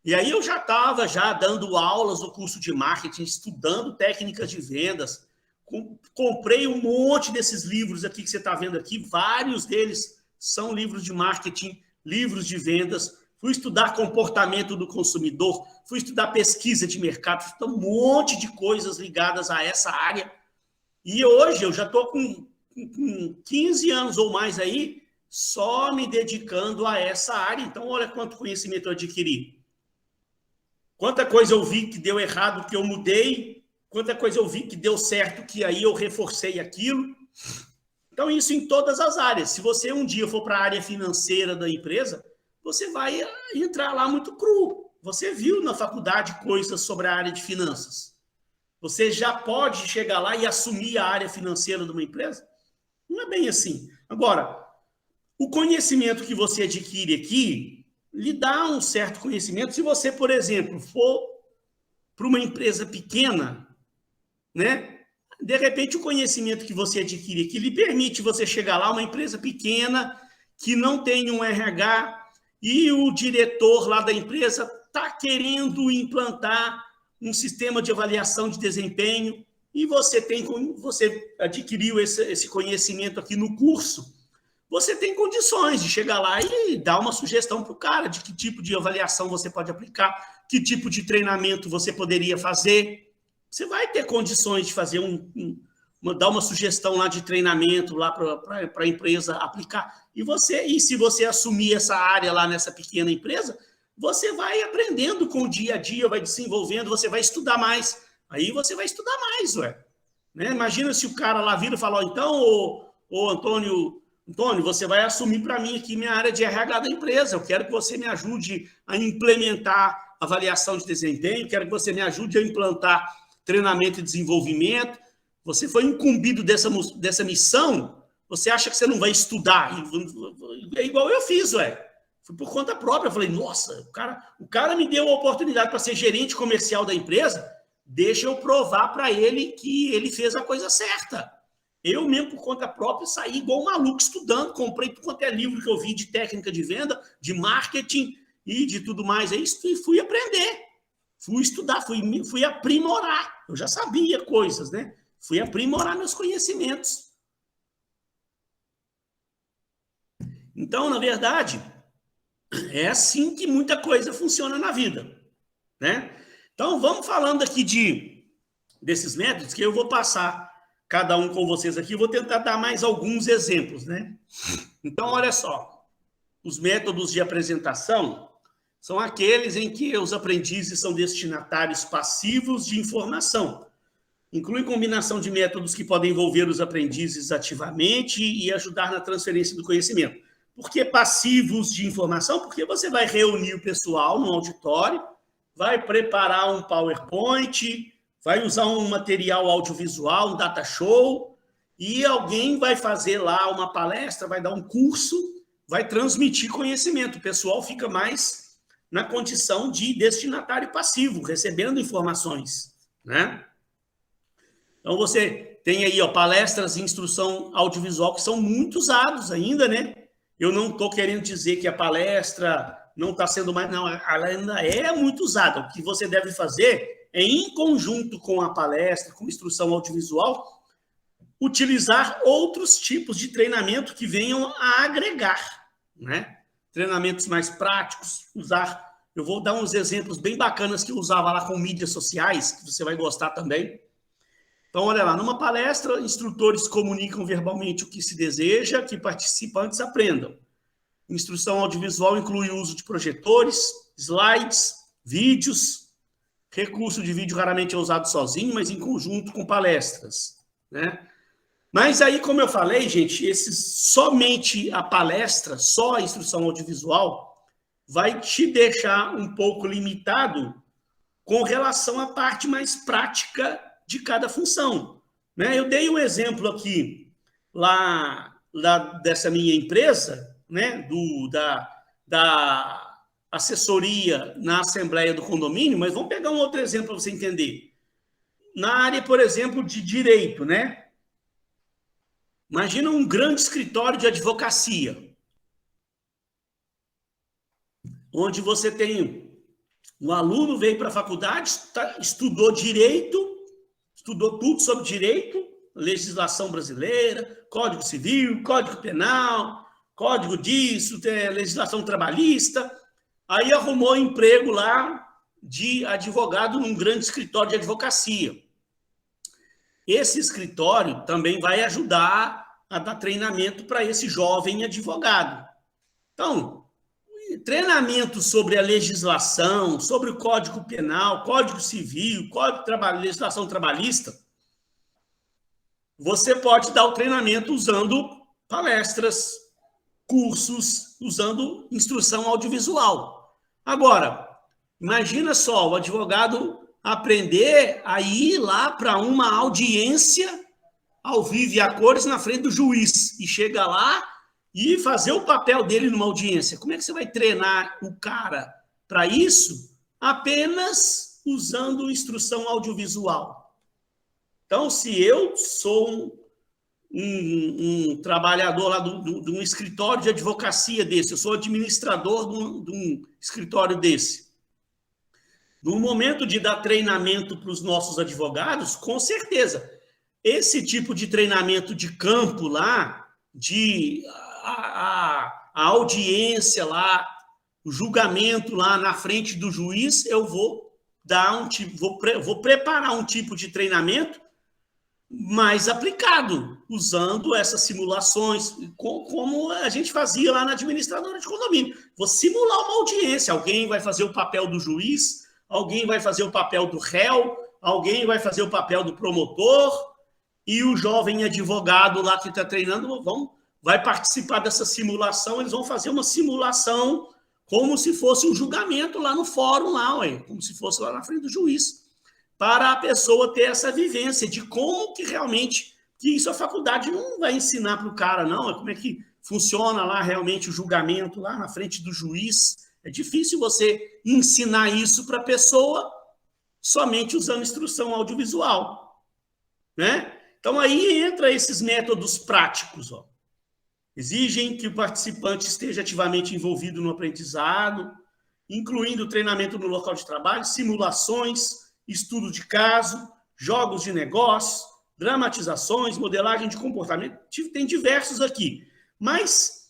E aí eu já estava dando aulas no curso de marketing, estudando técnicas de vendas. Comprei um monte desses livros aqui que você está vendo aqui, vários deles são livros de marketing, livros de vendas. Fui estudar comportamento do consumidor, fui estudar pesquisa de mercado, fui estudar um monte de coisas ligadas a essa área. E hoje eu já estou com 15 anos ou mais aí, só me dedicando a essa área. Então, olha quanto conhecimento eu adquiri. Quanta coisa eu vi que deu errado, que eu mudei. Quanta coisa eu vi que deu certo, que aí eu reforcei aquilo. Então, isso em todas as áreas. Se você um dia for para a área financeira da empresa, você vai entrar lá muito cru. Você viu na faculdade coisas sobre a área de finanças. Você já pode chegar lá e assumir a área financeira de uma empresa? Não é bem assim. Agora, o conhecimento que você adquire aqui lhe dá um certo conhecimento. Se você, por exemplo, for para uma empresa pequena, né? De repente, o conhecimento que você adquire aqui lhe permite você chegar lá, uma empresa pequena, que não tem um RH, e o diretor lá da empresa está querendo implantar um sistema de avaliação de desempenho, e você adquiriu esse conhecimento aqui no curso, você tem condições de chegar lá e dar uma sugestão para o cara de que tipo de avaliação você pode aplicar, que tipo de treinamento você poderia fazer. Você vai ter condições de fazer dar uma sugestão lá de treinamento lá para a empresa aplicar. E se você assumir essa área lá nessa pequena empresa, você vai aprendendo com o dia a dia, vai desenvolvendo, você vai estudar mais. Aí você vai estudar mais, ué. Né? Imagina se o cara lá vira e fala, então, Antônio, você vai assumir para mim aqui minha área de RH da empresa. Eu quero que você me ajude a implementar avaliação de desempenho, quero que você me ajude a implantar treinamento e desenvolvimento. Você foi incumbido dessa missão, você acha que você não vai estudar? É igual eu fiz, ué. Fui por conta própria. Eu falei, nossa, o cara me deu a oportunidade para ser gerente comercial da empresa, deixa eu provar para ele que ele fez a coisa certa. Eu mesmo, por conta própria, saí igual um maluco estudando, comprei tudo quanto é livro que eu vi de técnica de venda, de marketing e de tudo mais, e fui aprender. Fui estudar, fui aprimorar. Eu já sabia coisas, né? Fui aprimorar meus conhecimentos. Então, na verdade, é assim que muita coisa funciona na vida, né? Então, vamos falando aqui desses métodos, que eu vou passar cada um com vocês aqui, vou tentar dar mais alguns exemplos, né? Então, olha só, os métodos de apresentação são aqueles em que os aprendizes são destinatários passivos de informação. Inclui combinação de métodos que podem envolver os aprendizes ativamente e ajudar na transferência do conhecimento. Por que passivos de informação? Porque você vai reunir o pessoal no auditório, vai preparar um PowerPoint, vai usar um material audiovisual, um data show, e alguém vai fazer lá uma palestra, vai dar um curso, vai transmitir conhecimento. O pessoal fica mais na condição de destinatário passivo, recebendo informações, né? Então, você tem aí, palestras e instrução audiovisual que são muito usados ainda, né? Eu não estou querendo dizer que a palestra não está sendo mais... Não, ela ainda é muito usada. O que você deve fazer é, em conjunto com a palestra, com instrução audiovisual, utilizar outros tipos de treinamento que venham a agregar, né? Treinamentos mais práticos, eu vou dar uns exemplos bem bacanas que eu usava lá com mídias sociais, que você vai gostar também. Então, olha lá, numa palestra, instrutores comunicam verbalmente o que se deseja que participantes aprendam. Instrução audiovisual inclui o uso de projetores, slides, vídeos. Recurso de vídeo raramente é usado sozinho, mas em conjunto com palestras, né? Mas aí, como eu falei, gente, somente a palestra, só a instrução audiovisual, vai te deixar um pouco limitado com relação à parte mais prática de cada função, né? Eu dei um exemplo aqui lá dessa minha empresa, né? Da assessoria na assembleia do condomínio, mas vamos pegar um outro exemplo para você entender. Na área, por exemplo, de direito, né? Imagina um grande escritório de advocacia, onde você tem um aluno veio para a faculdade, estudou direito, estudou tudo sobre direito, legislação brasileira, Código Civil, Código Penal, Código disso, legislação trabalhista. Aí arrumou emprego lá de advogado num grande escritório de advocacia. Esse escritório também vai ajudar a dar treinamento para esse jovem advogado. Então, treinamento sobre a legislação, sobre o Código Penal, Código Civil, Código de Trabalho, legislação trabalhista, você pode dar o treinamento usando palestras, cursos, usando instrução audiovisual. Agora, imagina só, o advogado aprender a ir lá para uma audiência ao vivo e a cores na frente do juiz e chega lá e fazer o papel dele numa audiência. Como é que você vai treinar o cara para isso? Apenas usando instrução audiovisual. Então, se eu sou um trabalhador lá de um escritório de advocacia desse, eu sou administrador de um escritório desse, no momento de dar treinamento para os nossos advogados, com certeza, esse tipo de treinamento de campo lá, a audiência lá, o julgamento lá na frente do juiz, eu vou vou preparar um tipo de treinamento mais aplicado, usando essas simulações, como a gente fazia lá na administradora de condomínio. Vou simular uma audiência, alguém vai fazer o papel do juiz, alguém vai fazer o papel do réu, alguém vai fazer o papel do promotor, e o jovem advogado lá que está treinando vai participar dessa simulação, eles vão fazer uma simulação como se fosse um julgamento lá no fórum, como se fosse lá na frente do juiz, para a pessoa ter essa vivência de como que realmente, que isso a faculdade não vai ensinar para o cara, não, como é que funciona lá realmente o julgamento lá na frente do juiz. É difícil você ensinar isso para a pessoa somente usando instrução audiovisual, né? Então, aí entra esses métodos práticos, ó. Exigem que o participante esteja ativamente envolvido no aprendizado, incluindo treinamento no local de trabalho, simulações, estudo de caso, jogos de negócio, dramatizações, modelagem de comportamento. Tem diversos aqui. Mas,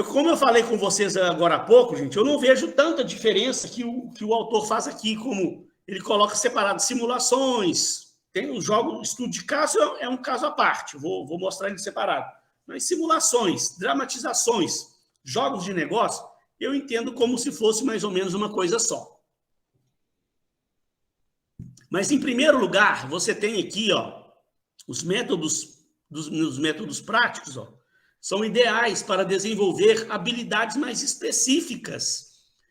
como eu falei com vocês agora há pouco, gente, eu não vejo tanta diferença que o autor faz aqui, como ele coloca separado simulações. Tem o jogo, estudo de caso é um caso à parte, vou mostrar ele separado. Mas simulações, dramatizações, jogos de negócio, eu entendo como se fosse mais ou menos uma coisa só. Mas, em primeiro lugar, você tem aqui, ó, os métodos práticos, ó, são ideais para desenvolver habilidades mais específicas,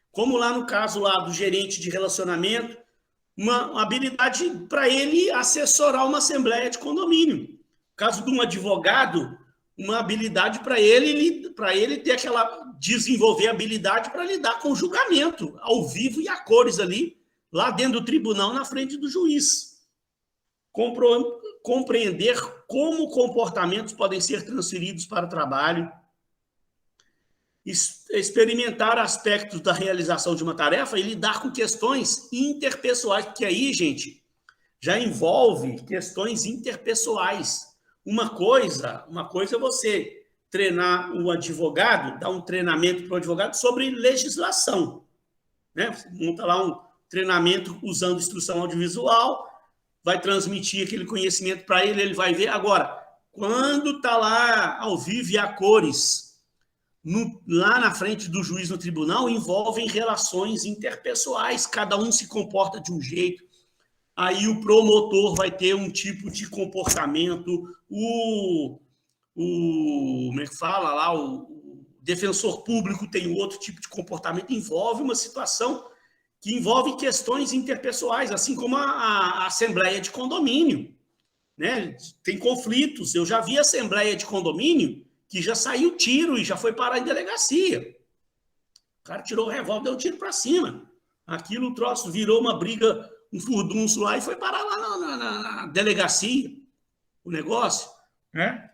como lá no caso lá do gerente de relacionamento, uma habilidade para ele assessorar uma assembleia de condomínio. No caso de um advogado, uma habilidade para ele ter desenvolver habilidade para lidar com o julgamento, ao vivo e a cores ali, lá dentro do tribunal, na frente do juiz. Compreender como comportamentos podem ser transferidos para o trabalho, experimentar aspectos da realização de uma tarefa e lidar com questões interpessoais, porque aí, gente, já envolve questões interpessoais. Uma coisa é você treinar o advogado, dar um treinamento para o advogado sobre legislação, né? Você monta lá um treinamento usando instrução audiovisual, vai transmitir aquele conhecimento para ele, ele vai ver. Agora, quando está lá ao vivo e a cores, lá na frente do juiz no tribunal, envolvem relações interpessoais, cada um se comporta de um jeito, aí o promotor vai ter um tipo de comportamento, como é que fala lá, o defensor público tem outro tipo de comportamento, envolve uma situação que envolve questões interpessoais, assim como a assembleia de condomínio, né? Tem conflitos, eu já vi assembleia de condomínio que já saiu tiro e já foi parar em delegacia. O cara tirou o revólver, deu um tiro para cima. Aquilo, o troço, virou uma briga, um furdunço lá e foi parar lá na delegacia, o negócio, né?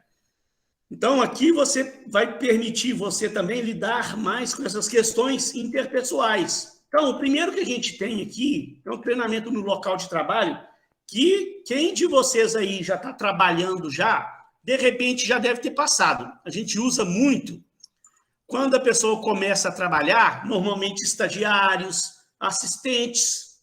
Então, aqui você vai permitir você também lidar mais com essas questões interpessoais. Então, o primeiro que a gente tem aqui é um treinamento no local de trabalho que quem de vocês aí já está trabalhando já, de repente já deve ter passado. A gente usa muito quando a pessoa começa a trabalhar, normalmente estagiários, assistentes.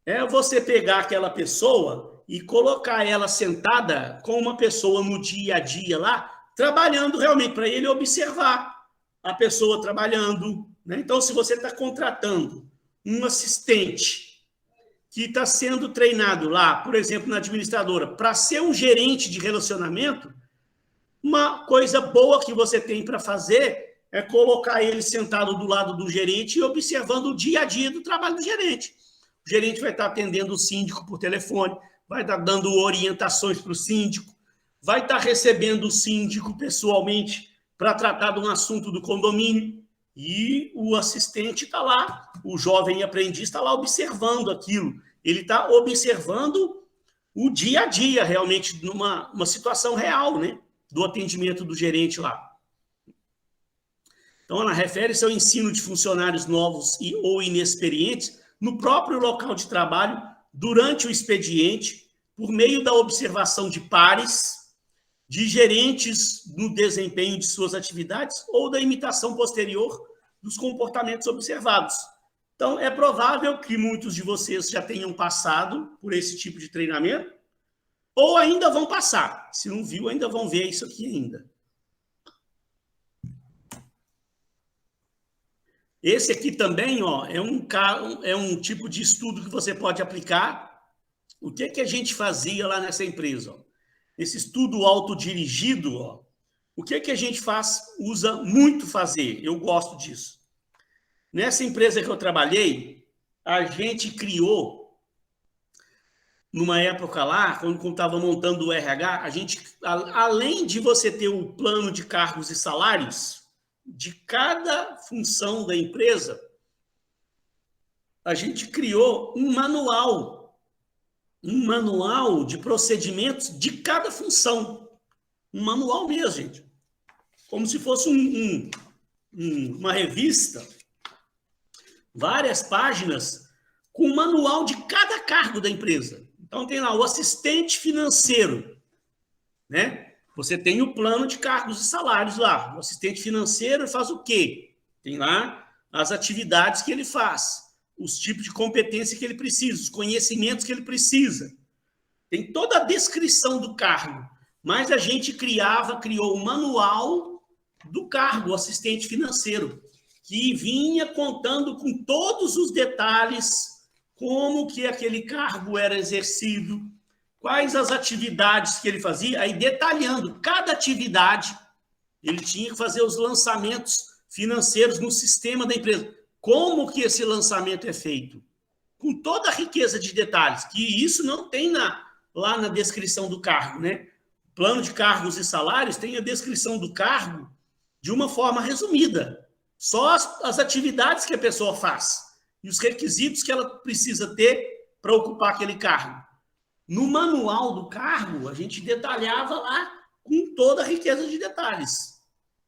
É você pegar aquela pessoa e colocar ela sentada com uma pessoa no dia a dia lá, trabalhando realmente, para ele observar a pessoa trabalhando, né? Então, se você está contratando um assistente que está sendo treinado lá, por exemplo, na administradora, para ser um gerente de relacionamento, uma coisa boa que você tem para fazer é colocar ele sentado do lado do gerente e observando o dia a dia do trabalho do gerente. O gerente vai estar atendendo o síndico por telefone, vai estar dando orientações para o síndico, vai estar recebendo o síndico pessoalmente para tratar de um assunto do condomínio, e o assistente está lá, o jovem aprendiz está lá observando aquilo. Ele está observando o dia a dia, realmente, numa situação real, né, do atendimento do gerente lá. Então, ela refere-se ao ensino de funcionários novos ou inexperientes no próprio local de trabalho, durante o expediente, por meio da observação de pares, de gerentes no desempenho de suas atividades ou da imitação posterior dos comportamentos observados. Então, é provável que muitos de vocês já tenham passado por esse tipo de treinamento, ou ainda vão passar. Se não viu, ainda vão ver isso aqui ainda. Esse aqui também, ó, é um tipo de estudo que você pode aplicar. O que a gente fazia lá nessa empresa? Ó? Esse estudo autodirigido, ó, o que a gente usa muito fazer? Eu gosto disso. Nessa empresa que eu trabalhei, a gente criou, numa época lá, quando estava montando o RH, a gente, além de você ter um plano de cargos e salários de cada função da empresa, a gente criou um manual de procedimentos de cada função. Um manual mesmo, gente. Como se fosse uma revista, várias páginas, com o manual de cada cargo da empresa. Então, tem lá o assistente financeiro, né? Você tem o plano de cargos e salários lá. O assistente financeiro faz o quê? Tem lá as atividades que ele faz, os tipos de competência que ele precisa, os conhecimentos que ele precisa. Tem toda a descrição do cargo. Mas a gente criou um manual do cargo, o assistente financeiro, que vinha contando com todos os detalhes como que aquele cargo era exercido, quais as atividades que ele fazia, aí detalhando cada atividade, ele tinha que fazer os lançamentos financeiros no sistema da empresa. Como que esse lançamento é feito? Com toda a riqueza de detalhes, que isso não tem lá na descrição do cargo, né? Plano de cargos e salários tem a descrição do cargo de uma forma resumida. Só as atividades que a pessoa faz e os requisitos que ela precisa ter para ocupar aquele cargo. No manual do cargo, a gente detalhava lá com toda a riqueza de detalhes.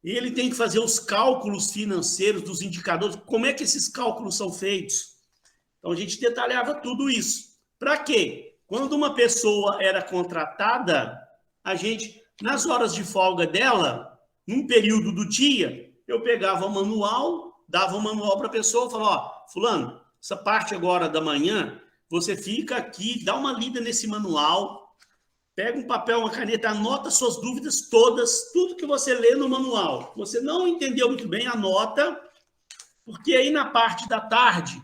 Ele tem que fazer os cálculos financeiros dos indicadores, como é que esses cálculos são feitos. Então, a gente detalhava tudo isso. Para quê? Quando uma pessoa era contratada, a gente, nas horas de folga dela, num período do dia, eu pegava o manual, dava o manual para a pessoa, falava, ó, fulano, essa parte agora da manhã, você fica aqui, dá uma lida nesse manual, pega um papel, uma caneta, anota suas dúvidas todas, tudo que você lê no manual. Você não entendeu muito bem, anota, porque aí na parte da tarde,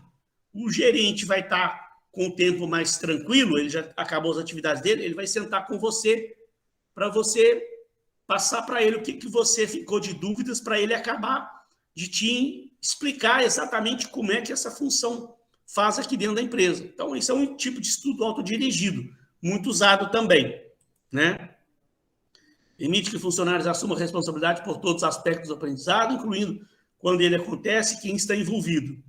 o gerente vai estar com o tempo mais tranquilo, ele já acabou as atividades dele, ele vai sentar com você para você passar para ele o que você ficou de dúvidas, para ele acabar de te explicar exatamente como é que essa função faz aqui dentro da empresa. Então, esse é um tipo de estudo autodirigido, muito usado também, né? Permite que funcionários assumam a responsabilidade por todos os aspectos do aprendizado, incluindo quando ele acontece e quem está envolvido.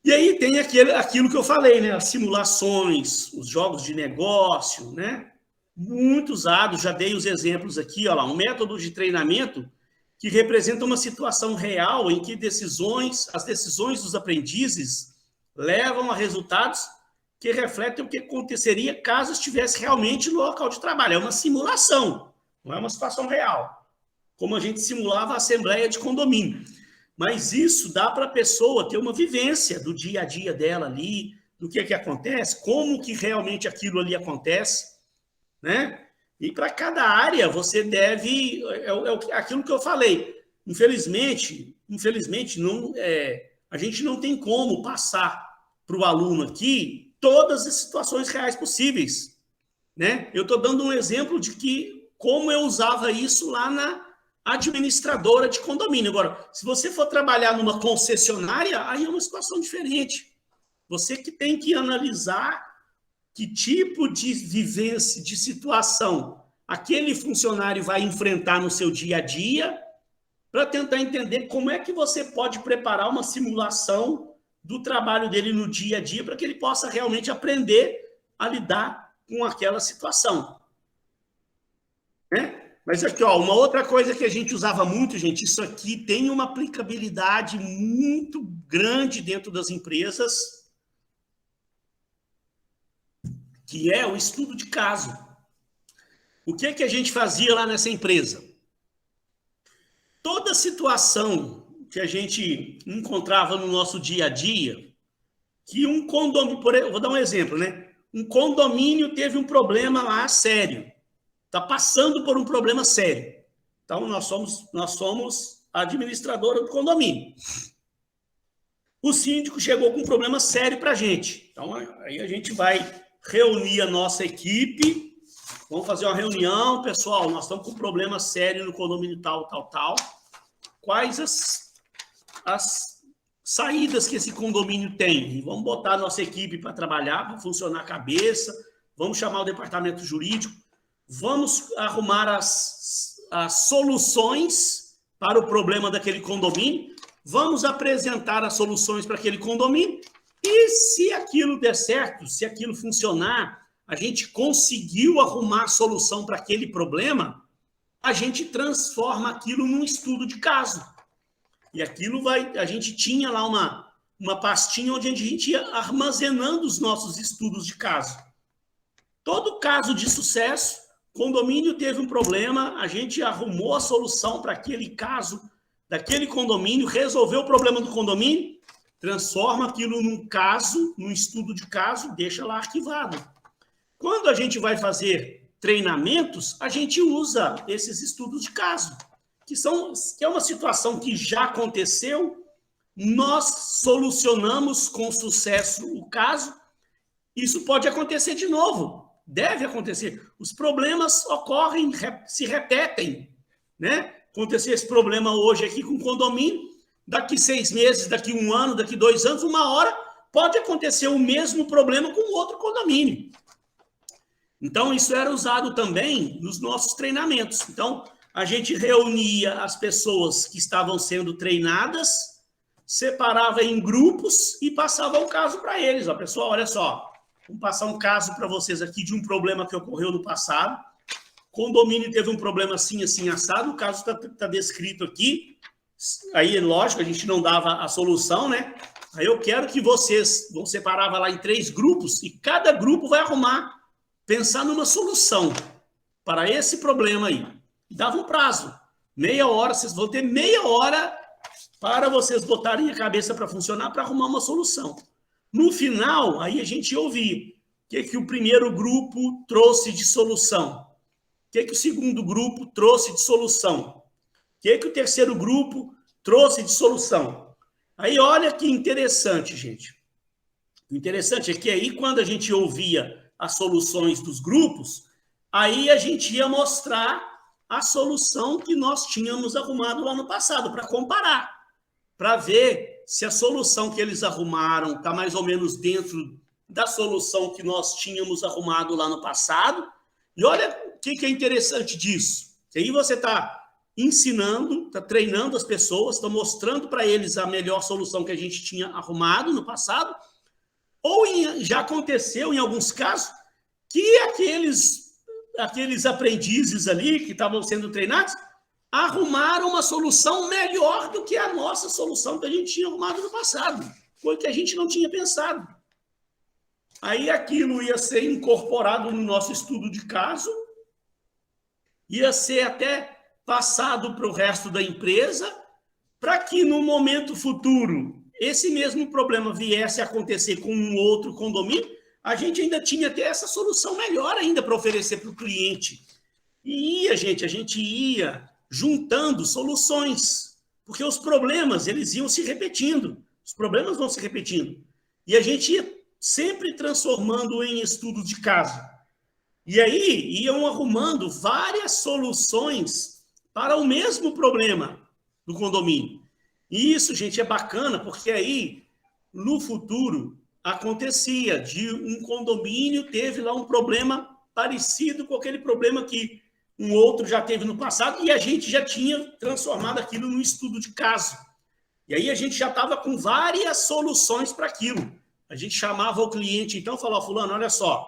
E aí tem aquilo que eu falei, né? As simulações, os jogos de negócio, né? Muito usado, já dei os exemplos aqui, ó lá, um método de treinamento que representa uma situação real em que as decisões dos aprendizes levam a resultados que refletem o que aconteceria caso estivesse realmente no local de trabalho. É uma simulação, não é uma situação real. Como a gente simulava a assembleia de condomínio. Mas isso dá para a pessoa ter uma vivência do dia a dia dela ali, do que acontece, como que realmente aquilo ali acontece, né? E para cada área você deve... aquilo que eu falei. Infelizmente não, a gente não tem como passar para o aluno aqui todas as situações reais possíveis, né? Eu estou dando um exemplo de como eu usava isso lá na administradora de condomínio. Agora, se você for trabalhar numa concessionária, aí é uma situação diferente. Você que tem que analisar que tipo de vivência, de situação aquele funcionário vai enfrentar no seu dia a dia, para tentar entender como é que você pode preparar uma simulação do trabalho dele no dia a dia, para que ele possa realmente aprender a lidar com aquela situação. Né? Mas aqui, ó, uma outra coisa que a gente usava muito, gente, isso aqui tem uma aplicabilidade muito grande dentro das empresas, que é o estudo de caso. O que a gente fazia lá nessa empresa? Toda situação que a gente encontrava no nosso dia a dia, que um condomínio, vou dar um exemplo, né? Um condomínio teve um problema lá sério, está passando por um problema sério. Então, nós somos a administradora do condomínio. O síndico chegou com um problema sério para a gente. Então, aí a gente vai reunir a nossa equipe, vamos fazer uma reunião, pessoal, nós estamos com um problema sério no condomínio tal. Quais as saídas que esse condomínio tem? E vamos botar a nossa equipe para trabalhar, para funcionar a cabeça, vamos chamar o departamento jurídico, vamos arrumar as soluções para o problema daquele condomínio, vamos apresentar as soluções para aquele condomínio, e se aquilo der certo, se aquilo funcionar, a gente conseguiu arrumar a solução para aquele problema, a gente transforma aquilo num estudo de caso. E aquilo a gente tinha lá uma pastinha onde a gente ia armazenando os nossos estudos de caso. Todo caso de sucesso, condomínio teve um problema, a gente arrumou a solução para aquele caso daquele condomínio, resolveu o problema do condomínio, transforma aquilo num caso, num estudo de caso, deixa lá arquivado. Quando a gente vai fazer treinamentos, a gente usa esses estudos de caso, que é uma situação que já aconteceu, nós solucionamos com sucesso o caso, isso pode acontecer de novo, deve acontecer. Os problemas ocorrem, se repetem, né? Aconteceu esse problema hoje aqui com o condomínio, daqui 6 meses, daqui 1 ano, daqui 2 anos, uma hora, pode acontecer o mesmo problema com outro condomínio. Então, isso era usado também nos nossos treinamentos. Então, a gente reunia as pessoas que estavam sendo treinadas, separava em grupos e passava o caso para eles. Ó, pessoal, olha só, vamos passar um caso para vocês aqui de um problema que ocorreu no passado. O condomínio teve um problema assim, assim, assado. O caso está descrito aqui. Aí, lógico, a gente não dava a solução, né? Aí eu quero que vocês vão separar lá em 3 grupos e cada grupo vai pensar numa solução para esse problema aí. Dava um prazo, meia hora, vocês vão ter meia hora para vocês botarem a cabeça para funcionar, para arrumar uma solução. No final, aí a gente ia ouvir o que o primeiro grupo trouxe de solução, o que o segundo grupo trouxe de solução, o que o terceiro grupo trouxe de solução. Aí olha que interessante, gente. O interessante é que aí, quando a gente ouvia as soluções dos grupos, aí a gente ia mostrar a solução que nós tínhamos arrumado lá no passado, para comparar, para ver se a solução que eles arrumaram está mais ou menos dentro da solução que nós tínhamos arrumado lá no passado. E olha o que é interessante disso. Que aí você está ensinando, está treinando as pessoas, está mostrando para eles a melhor solução que a gente tinha arrumado no passado, ou já aconteceu, em alguns casos, que aqueles aprendizes ali que estavam sendo treinados arrumaram uma solução melhor do que a nossa solução que a gente tinha arrumado no passado. Foi que a gente não tinha pensado. Aí aquilo ia ser incorporado no nosso estudo de caso, ia ser até passado para o resto da empresa, para que no momento futuro esse mesmo problema viesse a acontecer com um outro condomínio, a gente ainda tinha até essa solução melhor ainda para oferecer para o cliente. E a gente ia juntando soluções, porque os problemas eles iam se repetindo, os problemas vão se repetindo. E a gente ia sempre transformando em estudos de caso. E aí iam arrumando várias soluções para o mesmo problema do condomínio. E isso, gente, é bacana, porque aí, no futuro, acontecia de um condomínio teve lá um problema parecido com aquele problema que um outro já teve no passado, e a gente já tinha transformado aquilo num estudo de caso. E aí a gente já estava com várias soluções para aquilo. A gente chamava o cliente, então, e falava: fulano, olha só,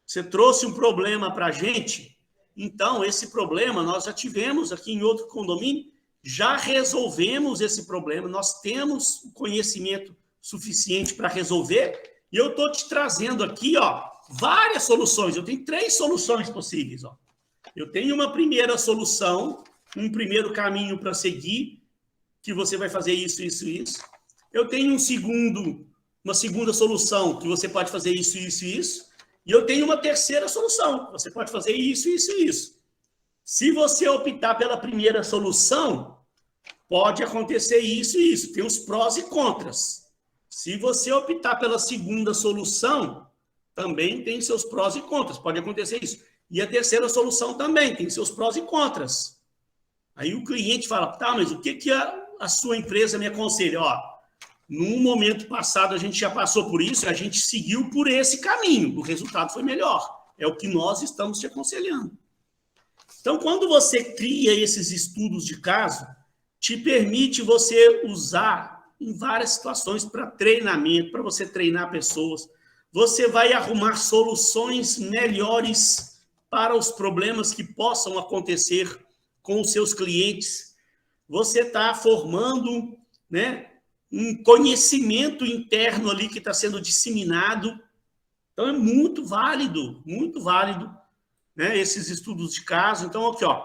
você trouxe um problema para a gente, então esse problema nós já tivemos aqui em outro condomínio, já resolvemos esse problema, nós temos o conhecimento suficiente para resolver, e eu estou te trazendo aqui, ó, várias soluções. Eu tenho 3 soluções possíveis, ó. Eu tenho uma primeira solução, um primeiro caminho para seguir, que você vai fazer isso, isso, isso. Eu tenho uma segunda solução, que você pode fazer isso, isso, isso. E eu tenho uma terceira solução, você pode fazer isso, isso, isso. Se você optar pela primeira solução, pode acontecer isso e isso. Tem os prós e contras. Se você optar pela segunda solução, também tem seus prós e contras. Pode acontecer isso. E a terceira solução também tem seus prós e contras. Aí o cliente fala: tá, mas o que a sua empresa me aconselha? Ó, num momento passado a gente já passou por isso, a gente seguiu por esse caminho. O resultado foi melhor. É o que nós estamos te aconselhando. Então, quando você cria esses estudos de caso, te permite você usar em várias situações para treinamento, para você treinar pessoas. Você vai arrumar soluções melhores para os problemas que possam acontecer com os seus clientes. Você está formando, né, um conhecimento interno ali que está sendo disseminado. Então, é muito válido, né, esses estudos de caso. Então, aqui, ó,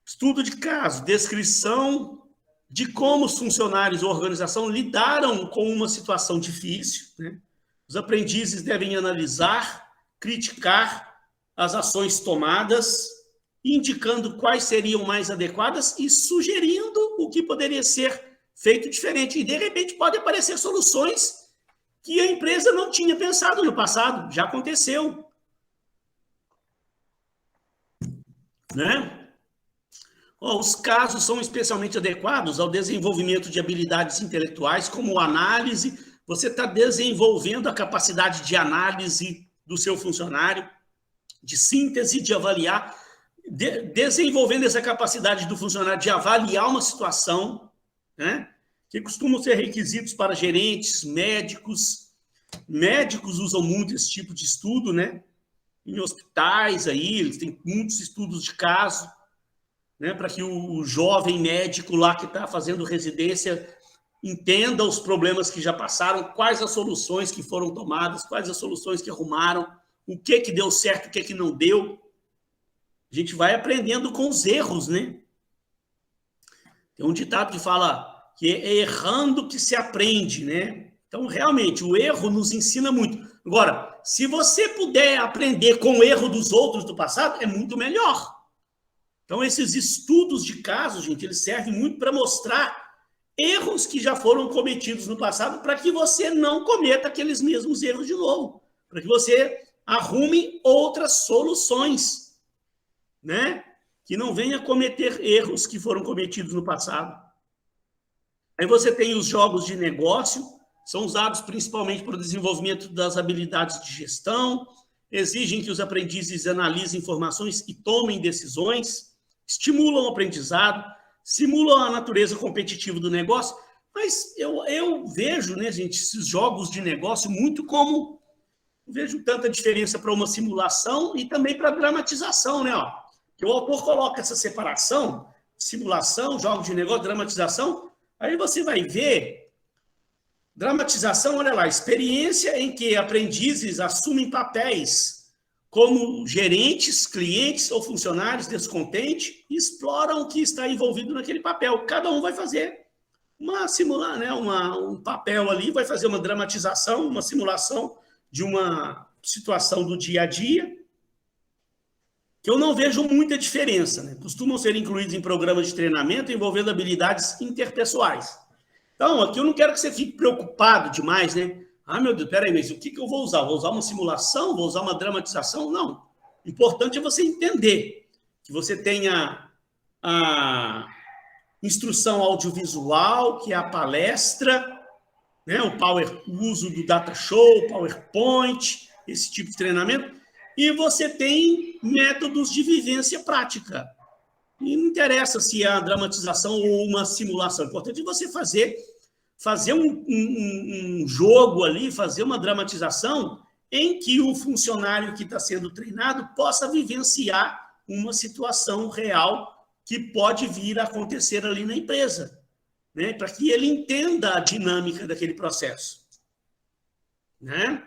estudo de caso, descrição de como os funcionários ou organização lidaram com uma situação difícil, né? Os aprendizes devem analisar, criticar as ações tomadas, indicando quais seriam mais adequadas e sugerindo o que poderia ser feito diferente. E, de repente, pode aparecer soluções que a empresa não tinha pensado no passado. Já aconteceu. Né? Os casos são especialmente adequados ao desenvolvimento de habilidades intelectuais, como análise. Você está desenvolvendo a capacidade de análise do seu funcionário, de síntese, de avaliar, desenvolvendo essa capacidade do funcionário de avaliar uma situação, né? Que costumam ser requisitos para gerentes, médicos. Médicos usam muito esse tipo de estudo, né? Em hospitais, aí, eles têm muitos estudos de caso, né, para que o jovem médico lá que está fazendo residência entenda os problemas que já passaram, quais as soluções que foram tomadas, quais as soluções que arrumaram, o que deu certo, o que não deu. A gente vai aprendendo com os erros, né? Tem um ditado que fala que é errando que se aprende, né? Então, realmente, o erro nos ensina muito. Agora, se você puder aprender com o erro dos outros do passado, é muito melhor. Então, esses estudos de casos, gente, eles servem muito para mostrar erros que já foram cometidos no passado para que você não cometa aqueles mesmos erros de novo, para que você arrume outras soluções, né? Que não venha cometer erros que foram cometidos no passado. Aí você tem os jogos de negócio, são usados principalmente para o desenvolvimento das habilidades de gestão, exigem que os aprendizes analisem informações e tomem decisões, estimulam o aprendizado, simulam a natureza competitiva do negócio, mas eu vejo, né, gente, esses jogos de negócio muito como... Eu vejo tanta diferença para uma simulação e também para a dramatização, né? Ó, que o autor coloca essa separação, simulação, jogos de negócio, dramatização, aí você vai ver, dramatização, olha lá, experiência em que aprendizes assumem papéis como gerentes, clientes ou funcionários descontentes e exploram o que está envolvido naquele papel. Cada um vai fazer um papel ali, vai fazer uma dramatização, uma simulação de uma situação do dia a dia, que eu não vejo muita diferença, né? Costumam ser incluídos em programas de treinamento envolvendo habilidades interpessoais. Então, aqui eu não quero que você fique preocupado demais, né? Ah, meu Deus, peraí, mas o que eu vou usar? Vou usar uma simulação? Vou usar uma dramatização? Não. O importante é você entender que você tenha a instrução audiovisual, que é a palestra, né? O uso do data show, PowerPoint, esse tipo de treinamento, e você tem métodos de vivência prática. E não interessa se é a dramatização ou uma simulação, o importante é você fazer um jogo ali, fazer uma dramatização em que o funcionário que está sendo treinado possa vivenciar uma situação real que pode vir a acontecer ali na empresa, né? Para que ele entenda a dinâmica daquele processo, né?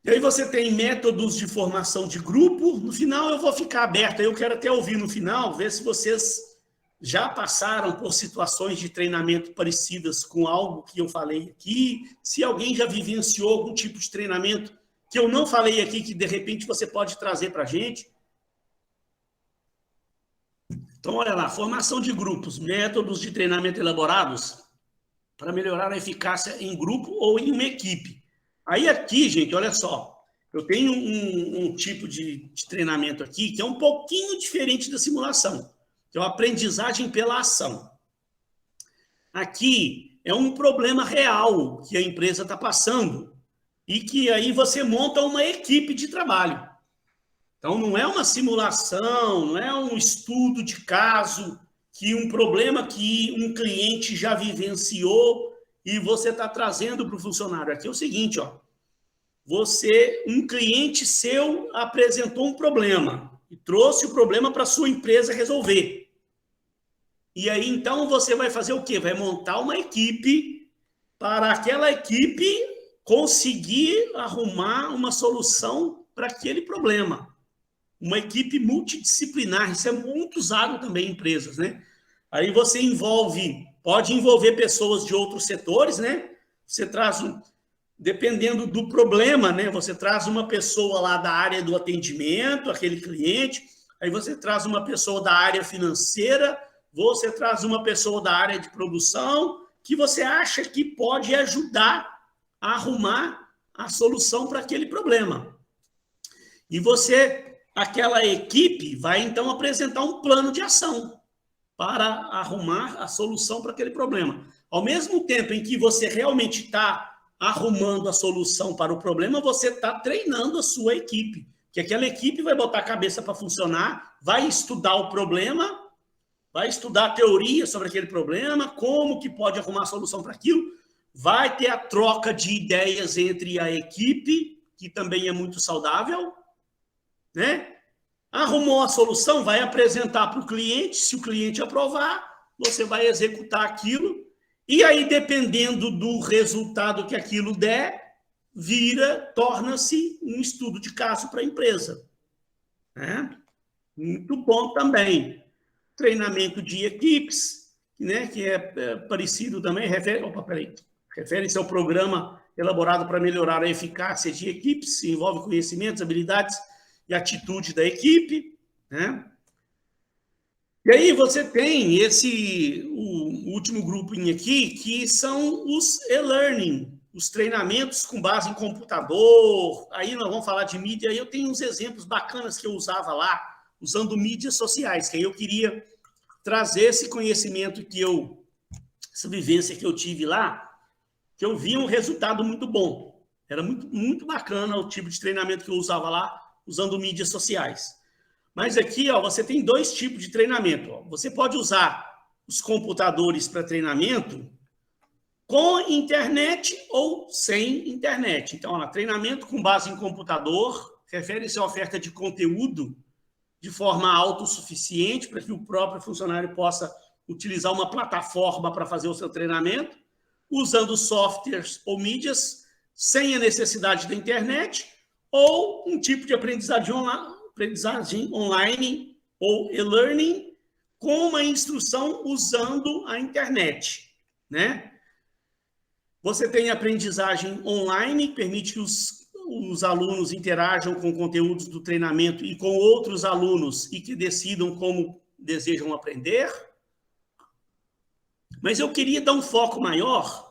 E aí você tem métodos de formação de grupo. No final eu vou ficar aberto, eu quero até ouvir no final, ver se vocês já passaram por situações de treinamento parecidas com algo que eu falei aqui, se alguém já vivenciou algum tipo de treinamento que eu não falei aqui, que de repente você pode trazer para a gente. Então, olha lá, formação de grupos, métodos de treinamento elaborados para melhorar a eficácia em grupo ou em uma equipe. Aí aqui, gente, olha só, eu tenho um tipo de treinamento aqui que é um pouquinho diferente da simulação, que é a aprendizagem pela ação. Aqui é um problema real que a empresa está passando e que aí você monta uma equipe de trabalho. Então, não é uma simulação, não é um estudo de caso, que um problema que um cliente já vivenciou e você está trazendo para o funcionário. Aqui é o seguinte, ó, um cliente seu apresentou um problema e trouxe o problema para a sua empresa resolver. E aí, então, você vai fazer o quê? Vai montar uma equipe para aquela equipe conseguir arrumar uma solução para aquele problema. Uma equipe multidisciplinar, isso é muito usado também em empresas, né? Aí você pode envolver pessoas de outros setores, né? Você traz, dependendo do problema, né? Você traz uma pessoa lá da área do atendimento, aquele cliente, aí você traz uma pessoa da área financeira, você traz uma pessoa da área de produção, que você acha que pode ajudar a arrumar a solução para aquele problema. E aquela equipe vai, então, apresentar um plano de ação para arrumar a solução para aquele problema. Ao mesmo tempo em que você realmente está arrumando a solução para o problema, você está treinando a sua equipe, que aquela equipe vai botar a cabeça para funcionar, vai estudar o problema, vai estudar a teoria sobre aquele problema, como que pode arrumar a solução para aquilo, vai ter a troca de ideias entre a equipe, que também é muito saudável, né? Arrumou a solução, vai apresentar para o cliente, se o cliente aprovar, você vai executar aquilo, e aí, dependendo do resultado que aquilo der, torna-se um estudo de caso para a empresa, né? Muito bom também. Treinamento de equipes, né, que é parecido também, refere-se ao programa elaborado para melhorar a eficácia de equipes, envolve conhecimentos, habilidades e atitude da equipe, né? E aí você tem o último grupinho aqui, que são os e-learning, os treinamentos com base em computador. Aí nós vamos falar de mídia, aí eu tenho uns exemplos bacanas que eu usava lá, usando mídias sociais, que aí eu queria trazer esse conhecimento essa vivência que eu tive lá, que eu vi um resultado muito bom. Era muito bacana o tipo de treinamento que eu usava lá, usando mídias sociais. Mas aqui, ó, você tem dois tipos de treinamento. Ó. Você pode usar os computadores para treinamento com internet ou sem internet. Então, ó, treinamento com base em computador refere-se à oferta de conteúdo de forma autossuficiente para que o próprio funcionário possa utilizar uma plataforma para fazer o seu treinamento, usando softwares ou mídias sem a necessidade da internet, ou um tipo de aprendizagem online ou e-learning com uma instrução usando a internet, né? Você tem aprendizagem online, que permite que os alunos interajam com conteúdos do treinamento e com outros alunos e que decidam como desejam aprender. Mas eu queria dar um foco maior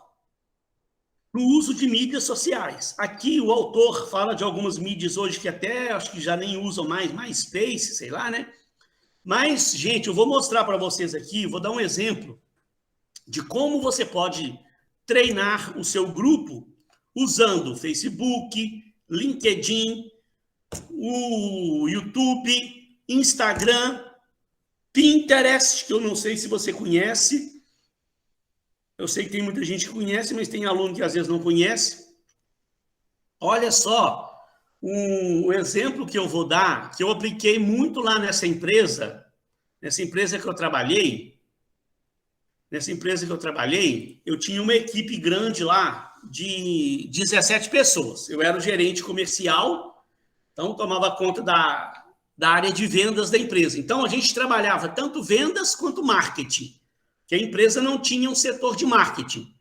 no uso de mídias sociais. Aqui o autor fala de algumas mídias hoje que até acho que já nem usam mais, MySpace, sei lá, né? Mas, gente, eu vou mostrar para vocês aqui, vou dar um exemplo de como você pode treinar o seu grupo usando Facebook, LinkedIn, o YouTube, Instagram, Pinterest, que eu não sei se você conhece. Eu sei que tem muita gente que conhece, mas tem aluno que às vezes não conhece. Olha só, o exemplo que eu vou dar, que eu apliquei muito lá nessa empresa que eu trabalhei, eu tinha uma equipe grande lá de 17 pessoas. Eu era o gerente comercial, então tomava conta da área de vendas da empresa. Então, a gente trabalhava tanto vendas quanto marketing, que a empresa não tinha um setor de marketing.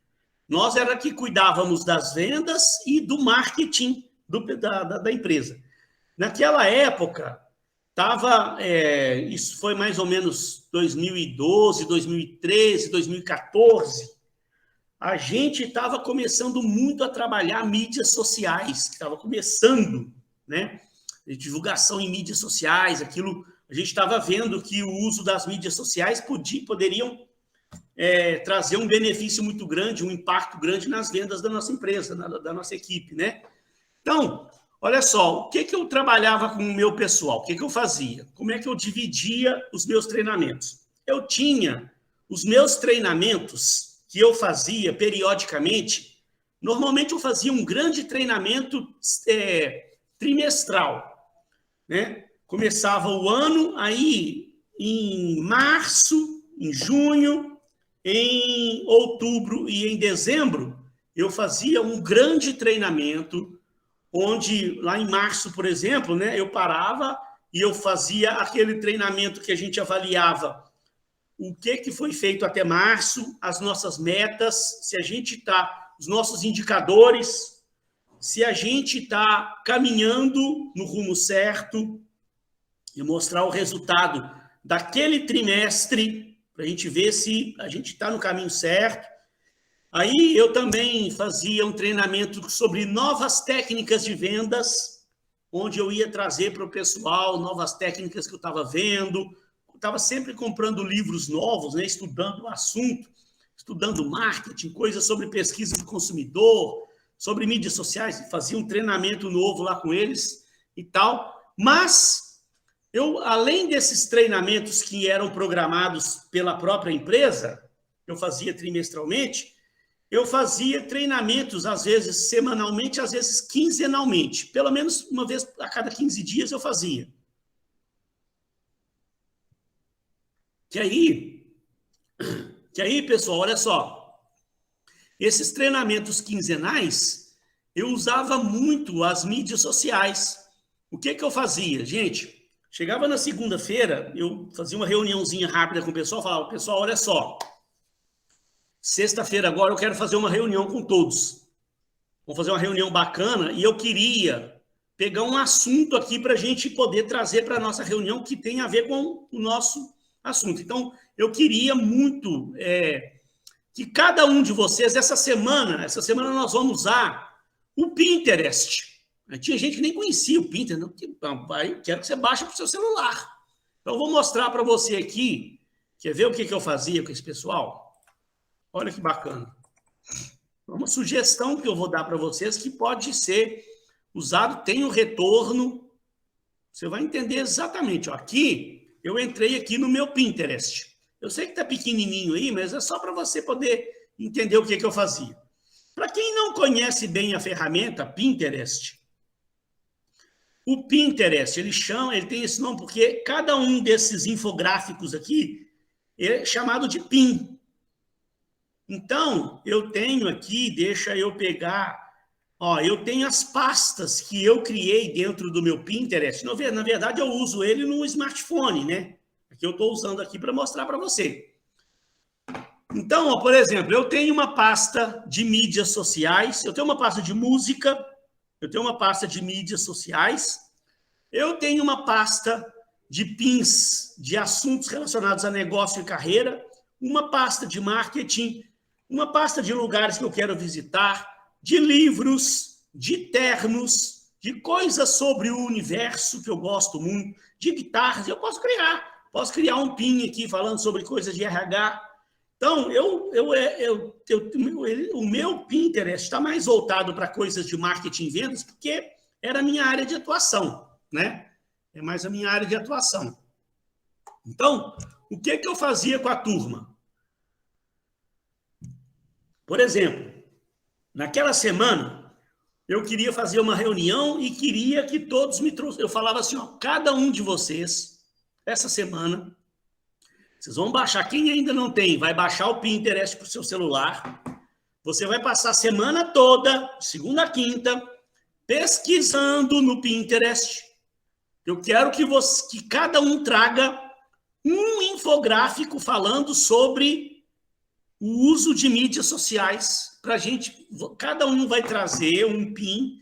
Nós era que cuidávamos das vendas e do marketing da empresa. Naquela época, isso foi mais ou menos 2012, 2013, 2014, a gente estava começando muito a trabalhar mídias sociais, que estava começando, né? Divulgação em mídias sociais, aquilo, a gente estava vendo que o uso das mídias sociais poderiam trazer um benefício muito grande, um impacto grande nas vendas da nossa empresa, da nossa equipe, né? Então, olha só, o que eu trabalhava com o meu pessoal? O que eu fazia? Como é que eu dividia os meus treinamentos? Eu tinha os meus treinamentos que eu fazia periodicamente. Normalmente eu fazia um grande treinamento trimestral, né? Começava o ano, aí em março, em junho, em outubro e em dezembro, eu fazia um grande treinamento, onde lá em março, por exemplo, né, eu parava e eu fazia aquele treinamento que a gente avaliava o que foi feito até março, as nossas metas, se a gente está, os nossos indicadores, se a gente está caminhando no rumo certo, e mostrar o resultado daquele trimestre, para a gente ver se a gente está no caminho certo. Aí eu também fazia um treinamento sobre novas técnicas de vendas, onde eu ia trazer para o pessoal novas técnicas que eu estava vendo. Estava sempre comprando livros novos, né, estudando o assunto, estudando marketing, coisas sobre pesquisa do consumidor, sobre mídias sociais, fazia um treinamento novo lá com eles e tal. Mas eu, além desses treinamentos que eram programados pela própria empresa, eu fazia trimestralmente, eu fazia treinamentos, às vezes semanalmente, às vezes quinzenalmente. Pelo menos uma vez a cada 15 dias eu fazia. Que aí, pessoal, olha só. Esses treinamentos quinzenais, eu usava muito as mídias sociais. O que eu fazia? Gente, Chegava na segunda-feira, eu fazia uma reuniãozinha rápida com o pessoal, falava, pessoal, olha só, sexta-feira agora eu quero fazer uma reunião com todos. Vamos fazer uma reunião bacana e eu queria pegar um assunto aqui para a gente poder trazer para a nossa reunião que tem a ver com o nosso assunto. Então, eu queria muito que cada um de vocês, essa semana nós vamos usar o Pinterest. Tinha gente que nem conhecia o Pinterest, não, quero que você baixe para o seu celular. Então, eu vou mostrar para você aqui, quer ver o que eu fazia com esse pessoal? Olha que bacana. Uma sugestão que eu vou dar para vocês que pode ser usado, tem um retorno, você vai entender exatamente. Ó, aqui, eu entrei aqui no meu Pinterest. Eu sei que está pequenininho aí, mas é só para você poder entender o que eu fazia. Para quem não conhece bem a ferramenta Pinterest, o Pinterest, ele tem esse nome porque cada um desses infográficos aqui é chamado de pin. Então, eu tenho aqui, deixa eu pegar, ó, eu tenho as pastas que eu criei dentro do meu Pinterest. Na verdade, eu uso ele no smartphone, né? Que eu estou usando aqui para mostrar para você. Então, ó, por exemplo, eu tenho uma pasta de mídias sociais, eu tenho uma pasta de música, eu tenho uma pasta de mídias sociais, eu tenho uma pasta de pins, de assuntos relacionados a negócio e carreira, uma pasta de marketing, uma pasta de lugares que eu quero visitar, de livros, de termos, de coisas sobre o universo que eu gosto muito, de guitarras, eu posso criar um pin aqui falando sobre coisas de RH. Então, o meu Pinterest está mais voltado para coisas de marketing e vendas, porque era a minha área de atuação, né? É mais a minha área de atuação. Então, o que eu fazia com a turma? Por exemplo, naquela semana, eu queria fazer uma reunião e queria que todos me trouxessem. Eu falava assim, ó, cada um de vocês, essa semana, vocês vão baixar, quem ainda não tem, vai baixar o Pinterest para o seu celular. Você vai passar a semana toda, segunda a quinta, pesquisando no Pinterest. Eu quero que cada um traga um infográfico falando sobre o uso de mídias sociais. Para a gente, cada um vai trazer um pin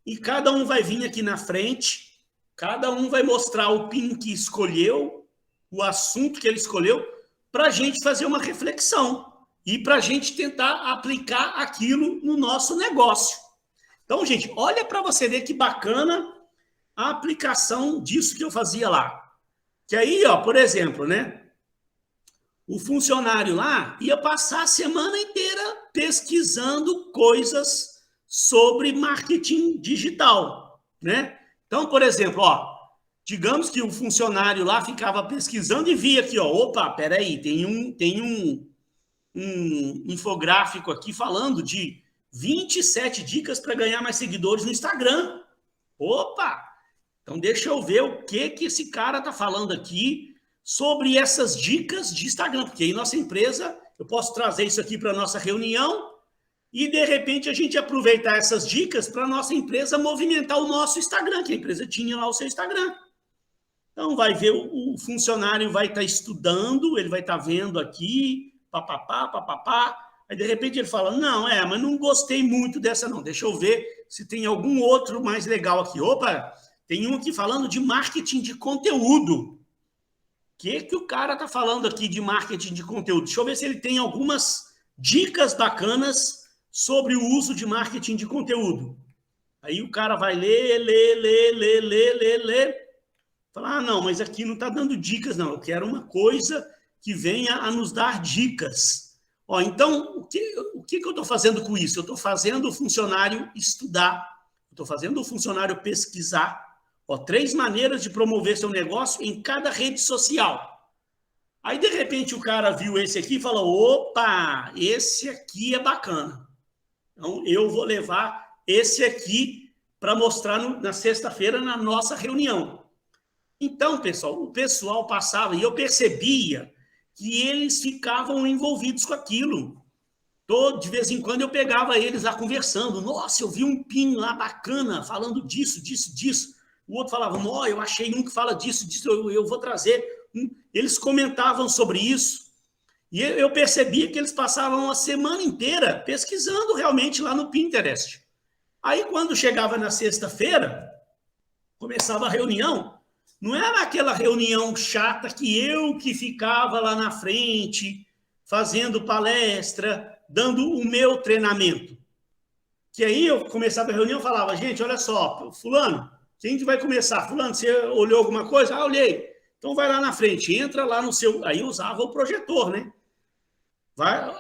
e cada um vai vir aqui na frente, cada um vai mostrar o pin que escolheu, o assunto que ele escolheu, para a gente fazer uma reflexão e para a gente tentar aplicar aquilo no nosso negócio. Então, gente, olha para você ver que bacana a aplicação disso que eu fazia lá. Que aí, ó, por exemplo, né? O funcionário lá ia passar a semana inteira pesquisando coisas sobre marketing digital, né? Então, por exemplo, ó, digamos que o funcionário lá ficava pesquisando e via aqui, ó, opa, peraí, tem um infográfico aqui falando de 27 dicas para ganhar mais seguidores no Instagram. Opa! Então, deixa eu ver o que esse cara está falando aqui sobre essas dicas de Instagram, porque aí nossa empresa, eu posso trazer isso aqui para a nossa reunião e, de repente, a gente aproveitar essas dicas para a nossa empresa movimentar o nosso Instagram, que a empresa tinha lá o seu Instagram. Então, vai ver, o funcionário vai estar estudando, ele vai estar vendo aqui, papapá, aí, de repente, ele fala, não, mas não gostei muito dessa, não, deixa eu ver se tem algum outro mais legal aqui. Opa, tem um aqui falando de marketing de conteúdo. O que o cara está falando aqui de marketing de conteúdo? Deixa eu ver se ele tem algumas dicas bacanas sobre o uso de marketing de conteúdo. Aí o cara vai ler. Falar, não, mas aqui não está dando dicas, não. Eu quero uma coisa que venha a nos dar dicas. Ó, então, o que eu estou fazendo com isso? Eu estou fazendo o funcionário estudar, estou fazendo o funcionário pesquisar. Ó, 3 maneiras de promover seu negócio em cada rede social. Aí, de repente, o cara viu esse aqui e falou, opa, esse aqui é bacana. Então, eu vou levar esse aqui para mostrar na sexta-feira na nossa reunião. Então, pessoal, o pessoal passava e eu percebia que eles ficavam envolvidos com aquilo. De vez em quando eu pegava eles lá conversando. Nossa, eu vi um pin lá bacana falando disso. o outro falava, não, eu achei um que fala disso, eu vou trazer. Eles comentavam sobre isso. E eu percebia que eles passavam a semana inteira pesquisando realmente lá no Pinterest. Aí, quando chegava na sexta-feira, começava a reunião, não era aquela reunião chata que ficava lá na frente, fazendo palestra, dando o meu treinamento. Que aí eu começava a reunião e falava, gente, olha só, fulano, quem vai começar? Fulano, você olhou alguma coisa? Ah, olhei. Então vai lá na frente, entra lá no seu... Aí usava o projetor, né?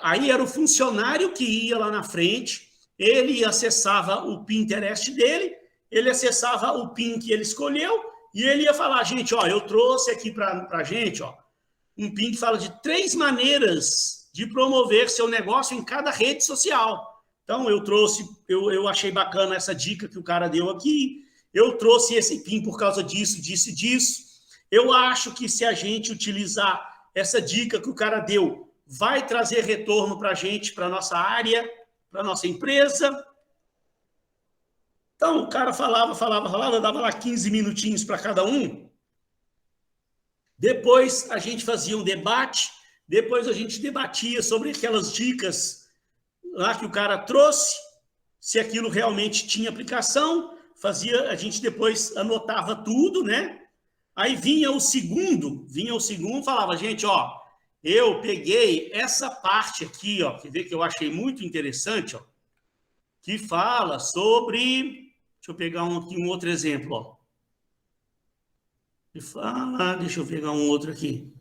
Aí era o funcionário que ia lá na frente, ele acessava o Pinterest dele, ele acessava o pin que ele escolheu e ele ia falar, gente, ó, eu trouxe aqui para a gente, ó, um pin que fala de 3 maneiras de promover seu negócio em cada rede social. Então, eu trouxe, eu achei bacana essa dica que o cara deu aqui, eu trouxe esse pin por causa disso, disso e disso. Eu acho que se a gente utilizar essa dica que o cara deu, vai trazer retorno para a gente, para a nossa área, para a nossa empresa. Então, o cara falava, dava lá 15 minutinhos para cada um. Depois, a gente fazia um debate, depois a gente debatia sobre aquelas dicas lá que o cara trouxe, se aquilo realmente tinha aplicação, a gente depois anotava tudo, né? Aí vinha o segundo, falava, gente, ó, eu peguei essa parte aqui, ó, quer ver que eu achei muito interessante, ó, que fala sobre, deixa eu pegar aqui um outro exemplo, ó. Deixa eu pegar um outro aqui.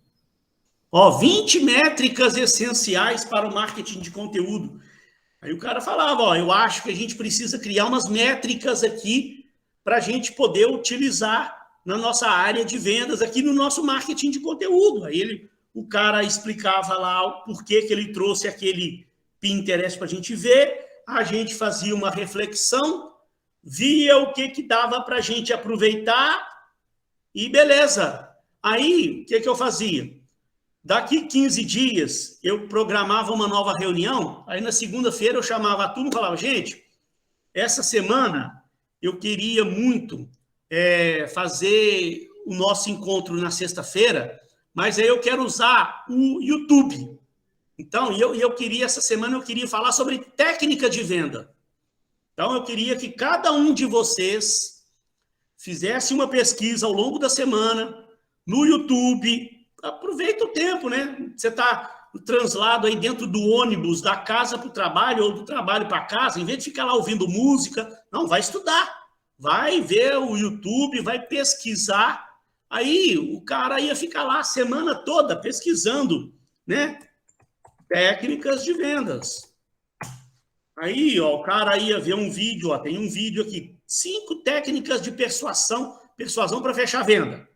Ó, 20 métricas essenciais para o marketing de conteúdo. Aí o cara falava, ó, eu acho que a gente precisa criar umas métricas aqui para a gente poder utilizar na nossa área de vendas, aqui no nosso marketing de conteúdo. Aí o cara explicava lá o porquê que ele trouxe aquele Pinterest para a gente ver, a gente fazia uma reflexão, via o que dava para a gente aproveitar e beleza. Aí, o que eu fazia? Daqui 15 dias, eu programava uma nova reunião, aí na segunda-feira eu chamava a turma e falava, gente, essa semana eu queria muito fazer o nosso encontro na sexta-feira, mas aí eu quero usar o YouTube. Então, eu queria, essa semana, eu queria falar sobre técnica de venda. Então, eu queria que cada um de vocês fizesse uma pesquisa ao longo da semana no YouTube. Aproveita o tempo, né? Você está no translado aí dentro do ônibus, da casa para o trabalho ou do trabalho para casa, em vez de ficar lá ouvindo música, não, vai estudar. Vai ver o YouTube, vai pesquisar. Aí o cara ia ficar lá a semana toda pesquisando, né? Técnicas de vendas. Aí, ó, o cara ia ver um vídeo, ó, tem um vídeo aqui, 5 técnicas de persuasão para fechar a venda.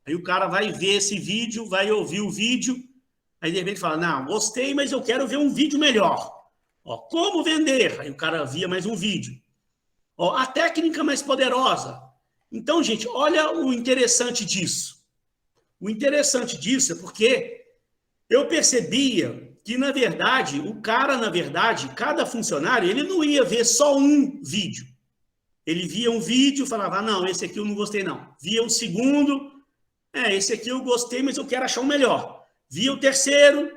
Aí o cara vai ver esse vídeo, vai ouvir o vídeo, aí de repente fala, não, gostei, mas eu quero ver um vídeo melhor. Ó, como vender? Aí o cara via mais um vídeo. Ó, a técnica mais poderosa. Então, gente, olha o interessante disso. O interessante disso é porque eu percebia que, na verdade, cada funcionário, ele não ia ver só um vídeo. Ele via um vídeo e falava, não, esse aqui eu não gostei, não. Via um segundo, esse aqui eu gostei, mas eu quero achar um melhor. Via o terceiro,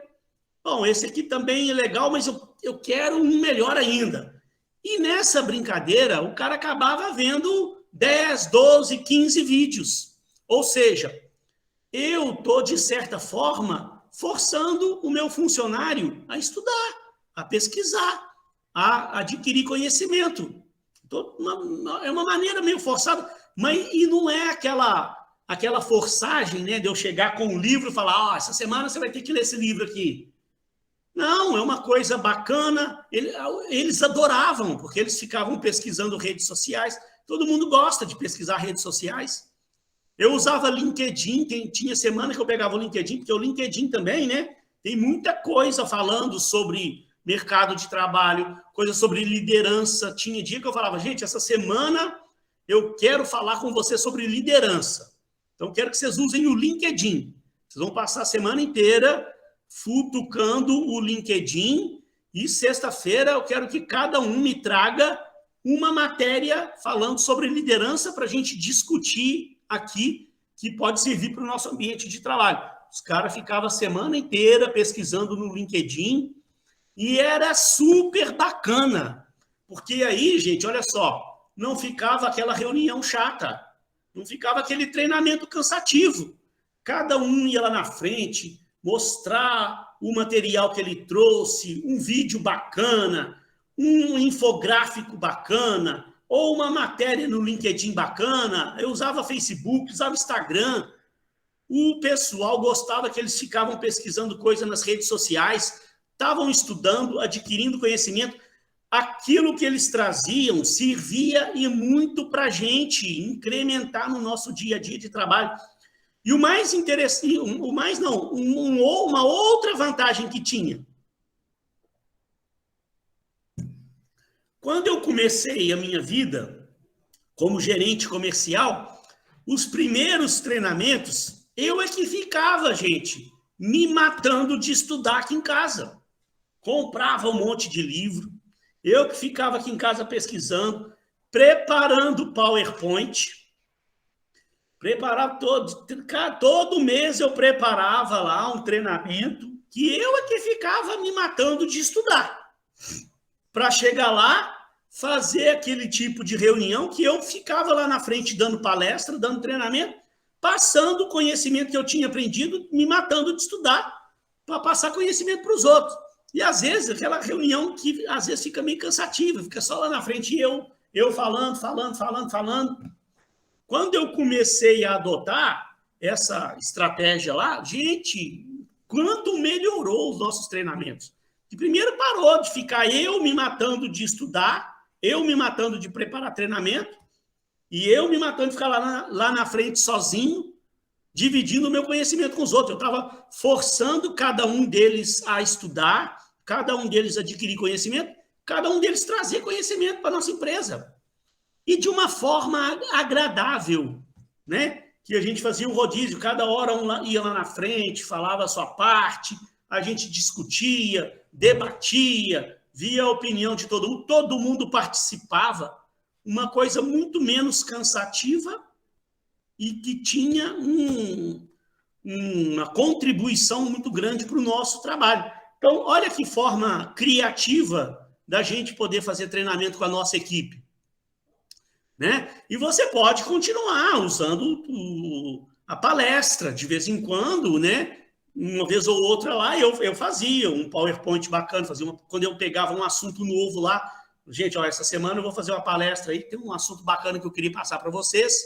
bom, esse aqui também é legal, mas eu quero um melhor ainda. E nessa brincadeira, o cara acabava vendo 10, 12, 15 vídeos. Ou seja, eu estou, de certa forma, forçando o meu funcionário a estudar, a pesquisar, a adquirir conhecimento. É uma maneira meio forçada, mas e não é aquela forçagem, né, de eu chegar com um livro e falar, essa semana você vai ter que ler esse livro aqui. Não, é uma coisa bacana. Eles adoravam, porque eles ficavam pesquisando redes sociais. Todo mundo gosta de pesquisar redes sociais. Eu usava LinkedIn, tinha semana que eu pegava o LinkedIn, porque o LinkedIn também, né? Tem muita coisa falando sobre mercado de trabalho, coisa sobre liderança. Tinha dia que eu falava, gente, essa semana eu quero falar com você sobre liderança. Então, quero que vocês usem o LinkedIn. Vocês vão passar a semana inteira futucando o LinkedIn e sexta-feira eu quero que cada um me traga uma matéria falando sobre liderança para a gente discutir aqui, que pode servir para o nosso ambiente de trabalho. Os caras ficavam a semana inteira pesquisando no LinkedIn e era super bacana, porque aí, gente, olha só, não ficava aquela reunião chata, não ficava aquele treinamento cansativo. Cada um ia lá na frente mostrar o material que ele trouxe, um vídeo bacana, um infográfico bacana, ou uma matéria no LinkedIn bacana. Eu usava Facebook, usava Instagram. O pessoal gostava que eles ficavam pesquisando coisa nas redes sociais, estavam estudando, adquirindo conhecimento. Aquilo que eles traziam servia e muito para a gente incrementar no nosso dia a dia de trabalho. E o mais interessante, uma outra vantagem que tinha. Quando eu comecei a minha vida como gerente comercial, os primeiros treinamentos, eu é que ficava, gente, me matando de estudar aqui em casa. Comprava um monte de livro, eu que ficava aqui em casa pesquisando, preparando o PowerPoint, preparava todo mês eu preparava lá um treinamento que eu é que ficava me matando de estudar. Para chegar lá, fazer aquele tipo de reunião que eu ficava lá na frente dando palestra, dando treinamento, passando o conhecimento que eu tinha aprendido, me matando de estudar, para passar conhecimento para os outros. E às vezes, aquela reunião que às vezes fica meio cansativa, fica só lá na frente eu falando. Quando eu comecei a adotar essa estratégia lá, gente, quanto melhorou os nossos treinamentos. E primeiro parou de ficar eu me matando de estudar, eu me matando de preparar treinamento, e eu me matando de ficar lá na frente sozinho, dividindo o meu conhecimento com os outros. Eu estava forçando cada um deles a estudar, cada um deles a adquirir conhecimento, cada um deles trazer conhecimento para a nossa empresa. E de uma forma agradável, né? Que a gente fazia um rodízio, cada hora um ia lá na frente, falava a sua parte, a gente discutia, debatia, via a opinião de todo mundo participava, uma coisa muito menos cansativa e que tinha uma contribuição muito grande para o nosso trabalho. Então, olha que forma criativa da gente poder fazer treinamento com a nossa equipe. Né? E você pode continuar usando a palestra de vez em quando, né? Uma vez ou outra lá, eu fazia um PowerPoint bacana, quando eu pegava um assunto novo lá, gente, ó, essa semana eu vou fazer uma palestra aí, tem um assunto bacana que eu queria passar para vocês,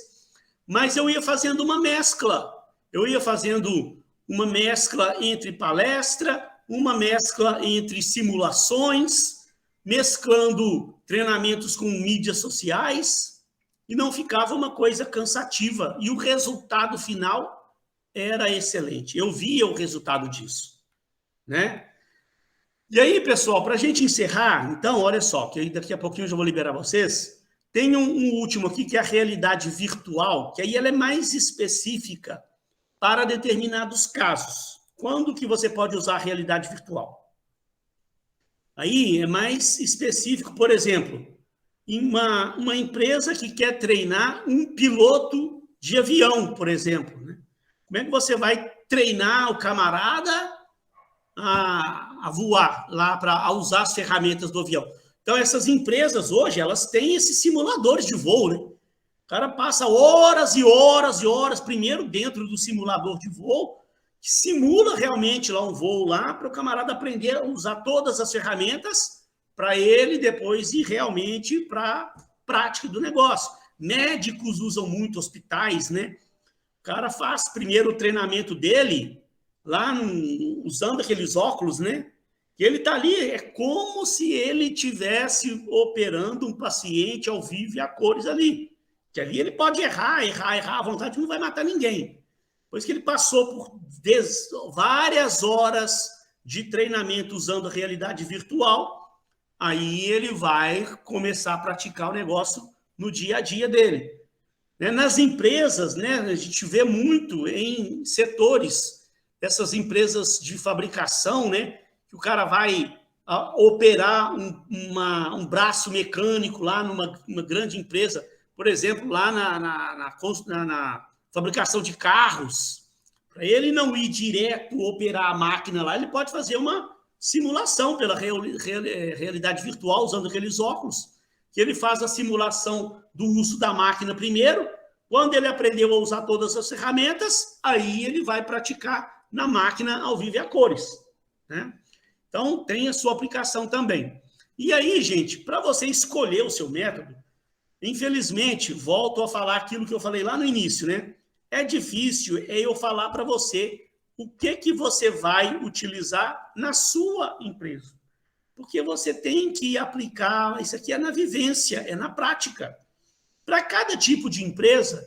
mas eu ia fazendo uma mescla, entre palestra, uma mescla entre simulações, mesclando treinamentos com mídias sociais, e não ficava uma coisa cansativa, e o resultado final era excelente. Eu via o resultado disso, né? E aí, pessoal, para a gente encerrar, então, olha só, que aí daqui a pouquinho eu já vou liberar vocês, tem um último aqui, que é a realidade virtual, que aí ela é mais específica para determinados casos. Quando que você pode usar a realidade virtual? Aí é mais específico, por exemplo, em uma empresa que quer treinar um piloto de avião, por exemplo, né? Como é que você vai treinar o camarada a voar lá, a usar as ferramentas do avião? Então, essas empresas hoje, elas têm esses simuladores de voo, né? O cara passa horas e horas e horas, primeiro dentro do simulador de voo, que simula realmente lá um voo lá, para o camarada aprender a usar todas as ferramentas, para ele depois ir realmente para a prática do negócio. Médicos usam muito, hospitais, né? O cara faz primeiro o treinamento dele, lá usando aqueles óculos, né? E ele está ali, é como se ele estivesse operando um paciente ao vivo e a cores ali. Que ali ele pode errar à vontade, não vai matar ninguém. Depois que ele passou por várias horas de treinamento usando a realidade virtual, aí ele vai começar a praticar o negócio no dia a dia dele. Nas empresas, né, a gente vê muito em setores dessas empresas de fabricação, né, que o cara vai operar um braço mecânico lá numa grande empresa, por exemplo, lá na fabricação de carros. Para ele não ir direto operar a máquina lá, ele pode fazer uma simulação pela realidade virtual, usando aqueles óculos, que ele faz a simulação do uso da máquina primeiro. Quando ele aprendeu a usar todas as ferramentas, aí ele vai praticar na máquina ao vivo e a cores, né? Então, tem a sua aplicação também. E aí, gente, para você escolher o seu método, infelizmente, volto a falar aquilo que eu falei lá no início, né? É difícil eu falar para você o que você vai utilizar na sua empresa. Porque você tem que aplicar, isso aqui é na vivência, é na prática. Para cada tipo de empresa,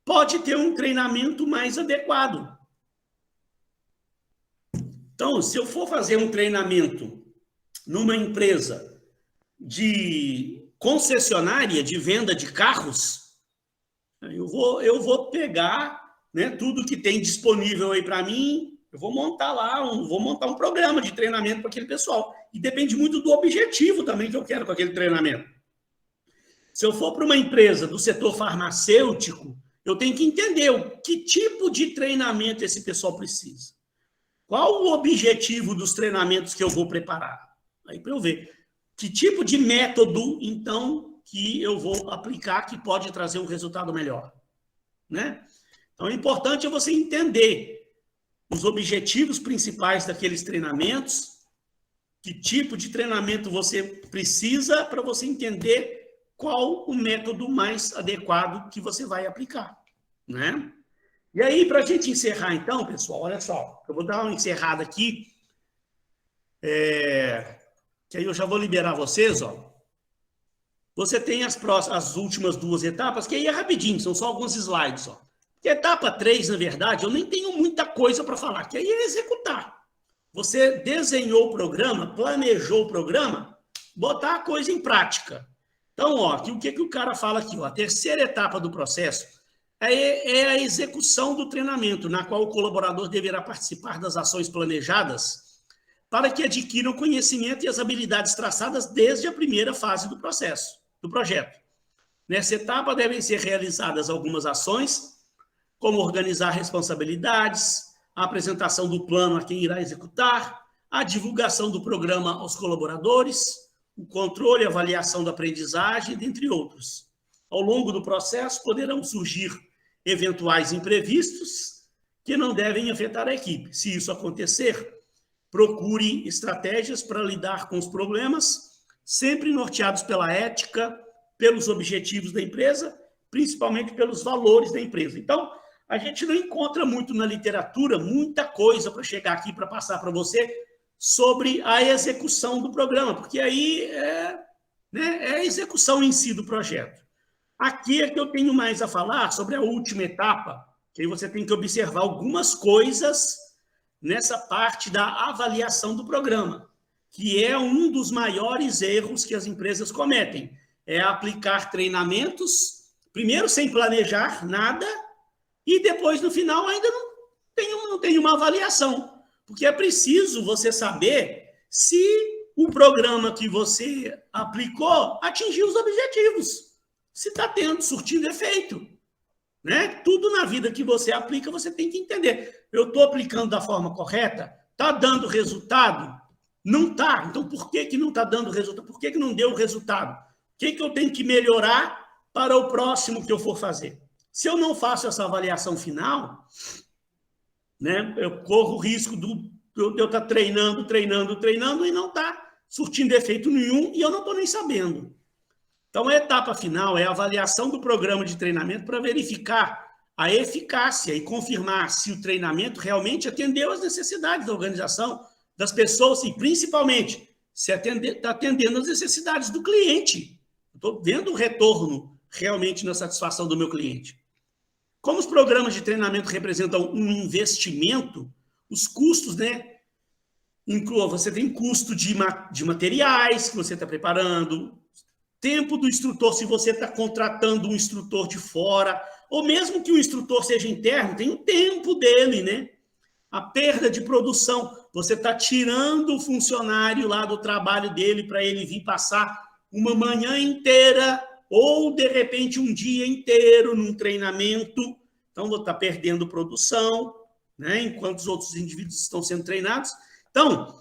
pode ter um treinamento mais adequado. Então, se eu for fazer um treinamento numa empresa de concessionária de venda de carros, eu vou pegar, né, tudo que tem disponível aí para mim, eu vou montar lá, vou montar um programa de treinamento para aquele pessoal. E depende muito do objetivo também que eu quero com aquele treinamento. Se eu for para uma empresa do setor farmacêutico, eu tenho que entender que tipo de treinamento esse pessoal precisa. Qual o objetivo dos treinamentos que eu vou preparar? Aí para eu ver que tipo de método, então, que eu vou aplicar que pode trazer um resultado melhor, né? Então, o importante é você entender os objetivos principais daqueles treinamentos, que tipo de treinamento você precisa para você entender qual o método mais adequado que você vai aplicar, né? E aí, para a gente encerrar, então, pessoal, olha só, eu vou dar uma encerrada aqui, que aí eu já vou liberar vocês, ó. Você tem as últimas duas etapas, que aí é rapidinho, são só alguns slides, ó. Porque a etapa 3, na verdade, eu nem tenho muita coisa para falar, que aí é executar. Você desenhou o programa, planejou o programa, botar a coisa em prática. Então, ó, o que o cara fala aqui? Ó, a terceira etapa do processo é a execução do treinamento, na qual o colaborador deverá participar das ações planejadas para que adquira o conhecimento e as habilidades traçadas desde a primeira fase do processo, do projeto. Nessa etapa devem ser realizadas algumas ações, como organizar responsabilidades, a apresentação do plano a quem irá executar, a divulgação do programa aos colaboradores, o controle e avaliação da aprendizagem, dentre outros. Ao longo do processo, poderão surgir eventuais imprevistos que não devem afetar a equipe. Se isso acontecer, procure estratégias para lidar com os problemas, sempre norteados pela ética, pelos objetivos da empresa, principalmente pelos valores da empresa. Então, a gente não encontra muito na literatura muita coisa para chegar aqui para passar para você sobre a execução do programa, porque aí é a execução em si do projeto. Aqui é que eu tenho mais a falar sobre a última etapa, que aí você tem que observar algumas coisas nessa parte da avaliação do programa, que é um dos maiores erros que as empresas cometem, é aplicar treinamentos, primeiro sem planejar nada, e depois, no final, ainda não tem uma avaliação, porque é preciso você saber se o programa que você aplicou atingiu os objetivos, se está surtindo efeito, né? Tudo na vida que você aplica, você tem que entender. Eu estou aplicando da forma correta? Está dando resultado? Não está. Então, por que não está dando resultado? Por que não deu resultado? O que eu tenho que melhorar para o próximo que eu for fazer? Se eu não faço essa avaliação final, né, eu corro o risco de eu estar treinando e não estar surtindo efeito nenhum e eu não estou nem sabendo. Então, a etapa final é a avaliação do programa de treinamento para verificar a eficácia e confirmar se o treinamento realmente atendeu às necessidades da organização, das pessoas e, principalmente, se está atendendo às necessidades do cliente. Estou vendo o retorno realmente na satisfação do meu cliente. Como os programas de treinamento representam um investimento, os custos, né? Você tem custo de materiais que você está preparando, tempo do instrutor, se você está contratando um instrutor de fora, ou mesmo que o instrutor seja interno, tem o tempo dele, né? A perda de produção. você está tirando o funcionário lá do trabalho dele para ele vir passar uma manhã inteira ou, de repente, um dia inteiro num treinamento. Então, você está perdendo produção, né, enquanto os outros indivíduos estão sendo treinados. Então,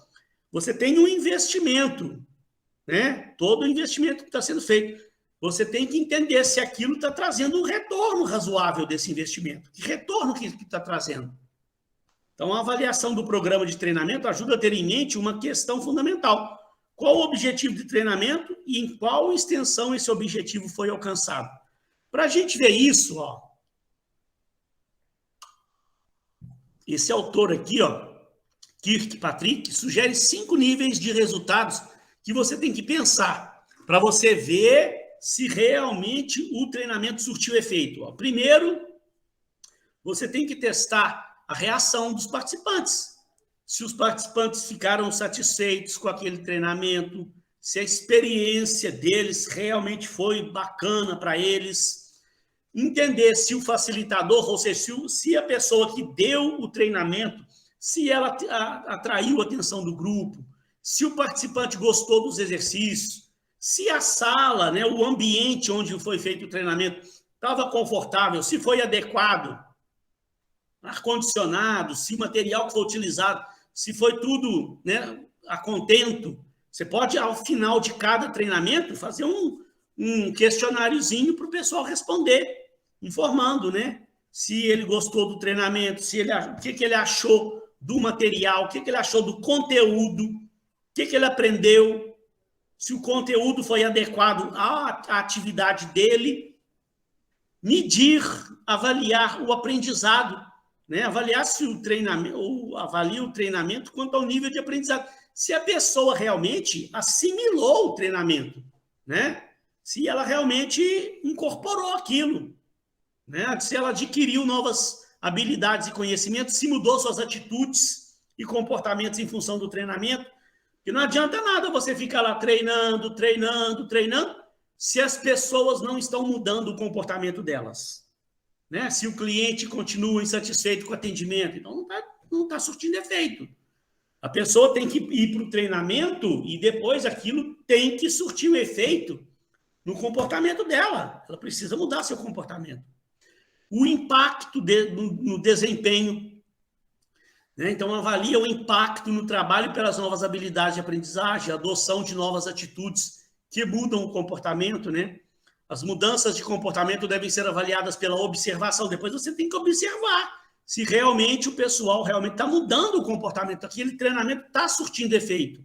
você tem um investimento, né? Todo o investimento que está sendo feito. Você tem que entender se aquilo está trazendo um retorno razoável desse investimento. Que retorno que está trazendo? Então, a avaliação do programa de treinamento ajuda a ter em mente uma questão fundamental. Qual o objetivo de treinamento e em qual extensão esse objetivo foi alcançado? Para a gente ver isso, ó, esse autor aqui, ó, Kirkpatrick, sugere 5 níveis de resultados que você tem que pensar para você ver se realmente o treinamento surtiu efeito. Ó, primeiro, você tem que testar a reação dos participantes. Se os participantes ficaram satisfeitos com aquele treinamento, se a experiência deles realmente foi bacana para eles, entender se o facilitador, ou seja, se a pessoa que deu o treinamento, se ela atraiu a atenção do grupo, se o participante gostou dos exercícios, se a sala, né, o ambiente onde foi feito o treinamento estava confortável, se foi adequado, ar-condicionado, se o material que foi utilizado, se foi tudo, né, a contento. Você pode, ao final de cada treinamento, fazer um questionáriozinho para o pessoal responder, informando, né, se ele gostou do treinamento, o que ele achou do material, o que ele achou do conteúdo, o que ele aprendeu, se o conteúdo foi adequado à atividade dele, medir, avaliar o aprendizado, né? Avaliar se o treinamento, ou avalia o treinamento quanto ao nível de aprendizado. Se a pessoa realmente assimilou o treinamento, né? Se ela realmente incorporou aquilo, né? Se ela adquiriu novas habilidades e conhecimentos, se mudou suas atitudes e comportamentos em função do treinamento. Porque não adianta nada você ficar lá treinando, se as pessoas não estão mudando o comportamento delas. Né? Se o cliente continua insatisfeito com o atendimento, então não tá surtindo efeito. A pessoa tem que ir para o treinamento e depois aquilo tem que surtir o efeito no comportamento dela. Ela precisa mudar seu comportamento. O impacto no desempenho. Né? Então, avalia o impacto no trabalho pelas novas habilidades de aprendizagem, a adoção de novas atitudes que mudam o comportamento, né? As mudanças de comportamento devem ser avaliadas pela observação. Depois você tem que observar se realmente o pessoal realmente está mudando o comportamento. Aquele treinamento está surtindo efeito.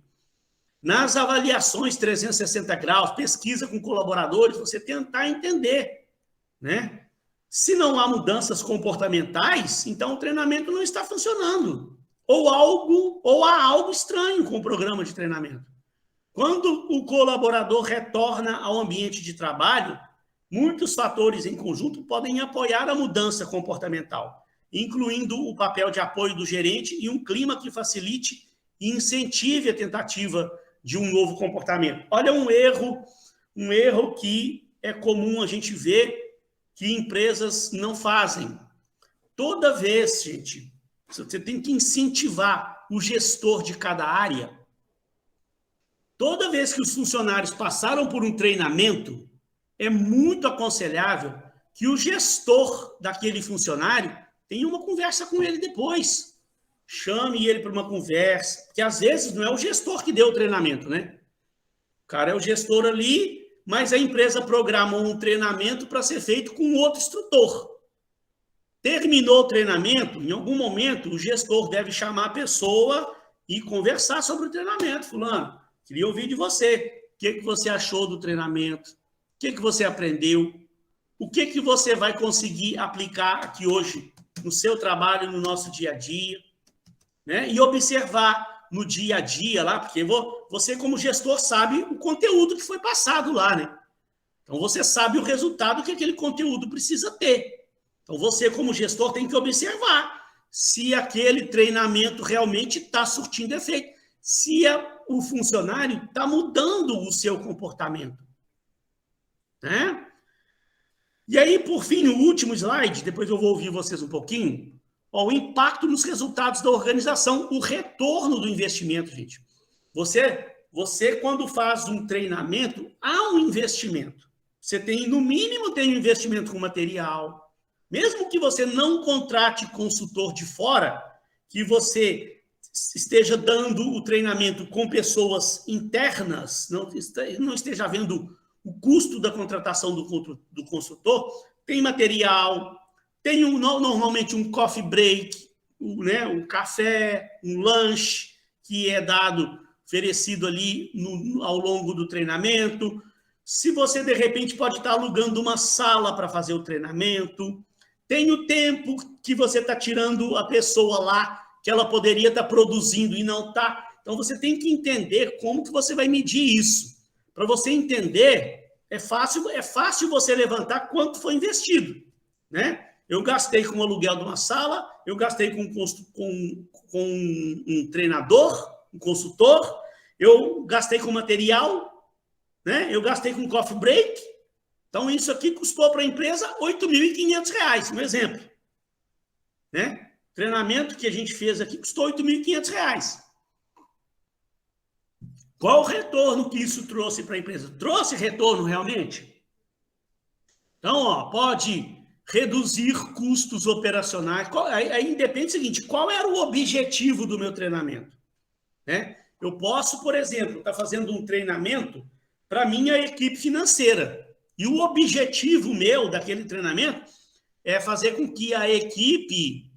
Nas avaliações 360 graus, pesquisa com colaboradores, você tentar entender, né? Se não há mudanças comportamentais, então o treinamento não está funcionando. Ou há algo estranho com o programa de treinamento. Quando o colaborador retorna ao ambiente de trabalho, muitos fatores em conjunto podem apoiar a mudança comportamental, incluindo o papel de apoio do gerente e um clima que facilite e incentive a tentativa de um novo comportamento. Olha um erro que é comum a gente ver que empresas não fazem. Toda vez, gente, você tem que incentivar o gestor de cada área. Toda vez que os funcionários passaram por um treinamento, é muito aconselhável que o gestor daquele funcionário tenha uma conversa com ele depois. Chame ele para uma conversa, porque às vezes não é o gestor que deu o treinamento, né? O cara é o gestor ali, mas a empresa programou um treinamento para ser feito com outro instrutor. Terminou o treinamento, em algum momento o gestor deve chamar a pessoa e conversar sobre o treinamento. Fulano, queria ouvir de você. O que você achou do treinamento? O que você aprendeu? O que você vai conseguir aplicar aqui hoje no seu trabalho, no nosso dia a dia? Né? E observar no dia a dia lá, porque você, como gestor, sabe o conteúdo que foi passado lá, né? Então, você sabe o resultado que aquele conteúdo precisa ter. Então, você, como gestor, tem que observar se aquele treinamento realmente está surtindo efeito, se o funcionário está mudando o seu comportamento. Né? E aí, por fim, o último slide, depois eu vou ouvir vocês um pouquinho, Ó, o impacto nos resultados da organização, o retorno do investimento, gente. Você quando faz um treinamento, há um investimento. Você tem, no mínimo, tem um investimento com material. Mesmo que você não contrate consultor de fora, que você esteja dando o treinamento com pessoas internas, não esteja vendo o custo da contratação do consultor, tem material, tem normalmente um coffee break, né, um café, um lanche que é dado, oferecido ali ao longo do treinamento. Se você, de repente, pode estar alugando uma sala para fazer o treinamento, tem o tempo que você está tirando a pessoa lá, que ela poderia estar produzindo e não está. Então, você tem que entender como que você vai medir isso. Para você entender, é fácil você levantar quanto foi investido, né? Eu gastei com o aluguel de uma sala, eu gastei com um treinador, um consultor, eu gastei com material, né? Eu gastei com coffee break. Então, isso aqui custou para a empresa R$ 8.500, um exemplo. Né? O treinamento que a gente fez aqui custou R$ 8.500. Qual o retorno que isso trouxe para a empresa? Trouxe retorno realmente? Então, ó, pode reduzir custos operacionais. Aí depende do seguinte, qual era o objetivo do meu treinamento? Né? Eu posso, por exemplo, estar fazendo um treinamento para a minha equipe financeira. E o objetivo meu daquele treinamento é fazer com que a equipe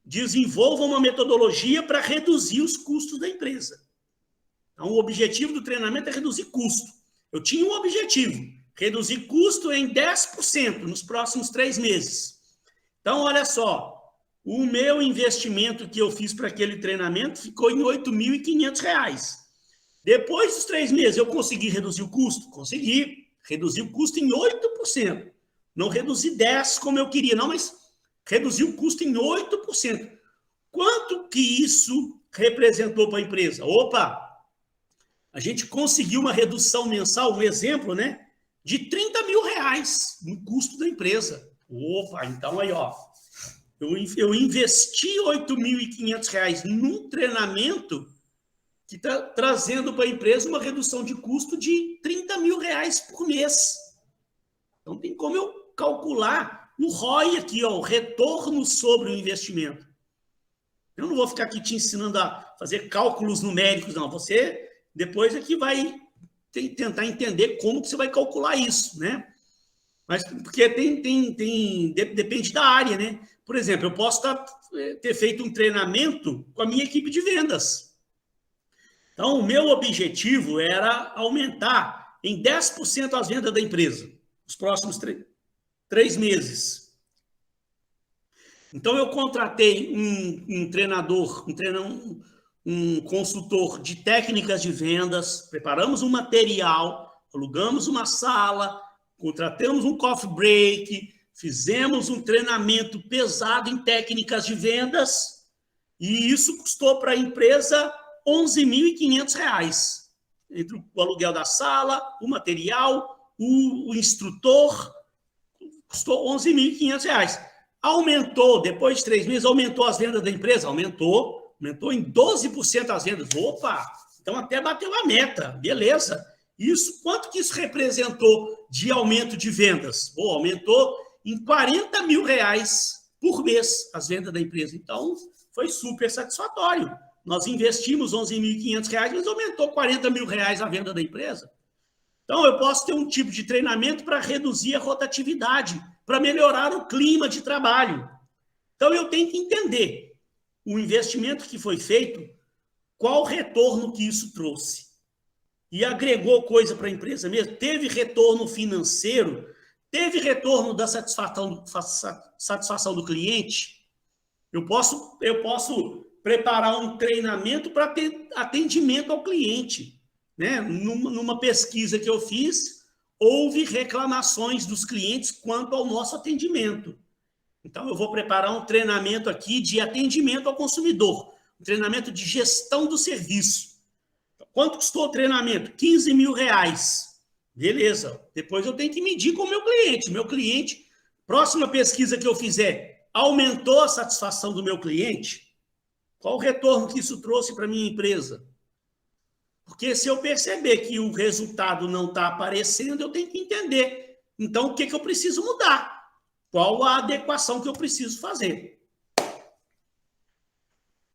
desenvolva uma metodologia para reduzir os custos da empresa. Então, o objetivo do treinamento é reduzir custo. Eu tinha um objetivo, reduzir custo em 10% nos próximos 3 meses. Então, olha só, o meu investimento que eu fiz para aquele treinamento ficou em R$ 8.500. Depois dos 3 meses, eu consegui reduzir o custo? Consegui. Reduzir o custo em 8%. Não reduzi 10% como eu queria, não, mas reduzir o custo em 8%. Quanto que isso representou para a empresa? Opa! A gente conseguiu uma redução mensal, um exemplo, né? De R$ 30.000 no custo da empresa. Opa, então aí, ó. Eu investi R$ 8.500 num treinamento que está trazendo para a empresa uma redução de custo de R$ 30.000 por mês. Então, tem como eu calcular o ROI aqui, ó, o retorno sobre o investimento. Eu não vou ficar aqui te ensinando a fazer cálculos numéricos, não. Você depois é que vai tentar entender como que você vai calcular isso, né? Mas porque depende da área, né? Por exemplo, eu posso ter feito um treinamento com a minha equipe de vendas. Então, o meu objetivo era aumentar em 10% as vendas da empresa nos próximos 3 meses. Então, eu contratei um treinador, um consultor de técnicas de vendas, preparamos um material, alugamos uma sala, contratamos um coffee break, fizemos um treinamento pesado em técnicas de vendas, e isso custou para a empresa R$ 11.500, entre o aluguel da sala, o material, o instrutor, custou R$ 11.500. Aumentou, depois de 3 meses, aumentou as vendas da empresa? Aumentou em 12% as vendas. Opa, então até bateu a meta, beleza. Quanto que isso representou de aumento de vendas? Aumentou em R$ 40.000 por mês as vendas da empresa. Então, foi super satisfatório. Nós investimos R$ 11.500, mas aumentou R$ 40.000 a venda da empresa. Então, eu posso ter um tipo de treinamento para reduzir a rotatividade, para melhorar o clima de trabalho. Então, eu tenho que entender o investimento que foi feito, qual retorno que isso trouxe. E agregou coisa para a empresa mesmo? Teve retorno financeiro? Teve retorno da satisfação do cliente? Eu posso preparar um treinamento para ter atendimento ao cliente. Né? Numa pesquisa que eu fiz, houve reclamações dos clientes quanto ao nosso atendimento. Então, eu vou preparar um treinamento aqui de atendimento ao consumidor, um treinamento de gestão do serviço. Quanto custou o treinamento? R$ 15.000. Beleza. Depois eu tenho que medir com o meu cliente. Próxima pesquisa que eu fizer, Aumentou a satisfação do meu cliente? Qual o retorno que isso trouxe para a minha empresa? Porque se eu perceber que o resultado não está aparecendo, eu tenho que entender. Então, o que eu preciso mudar? Qual a adequação que eu preciso fazer?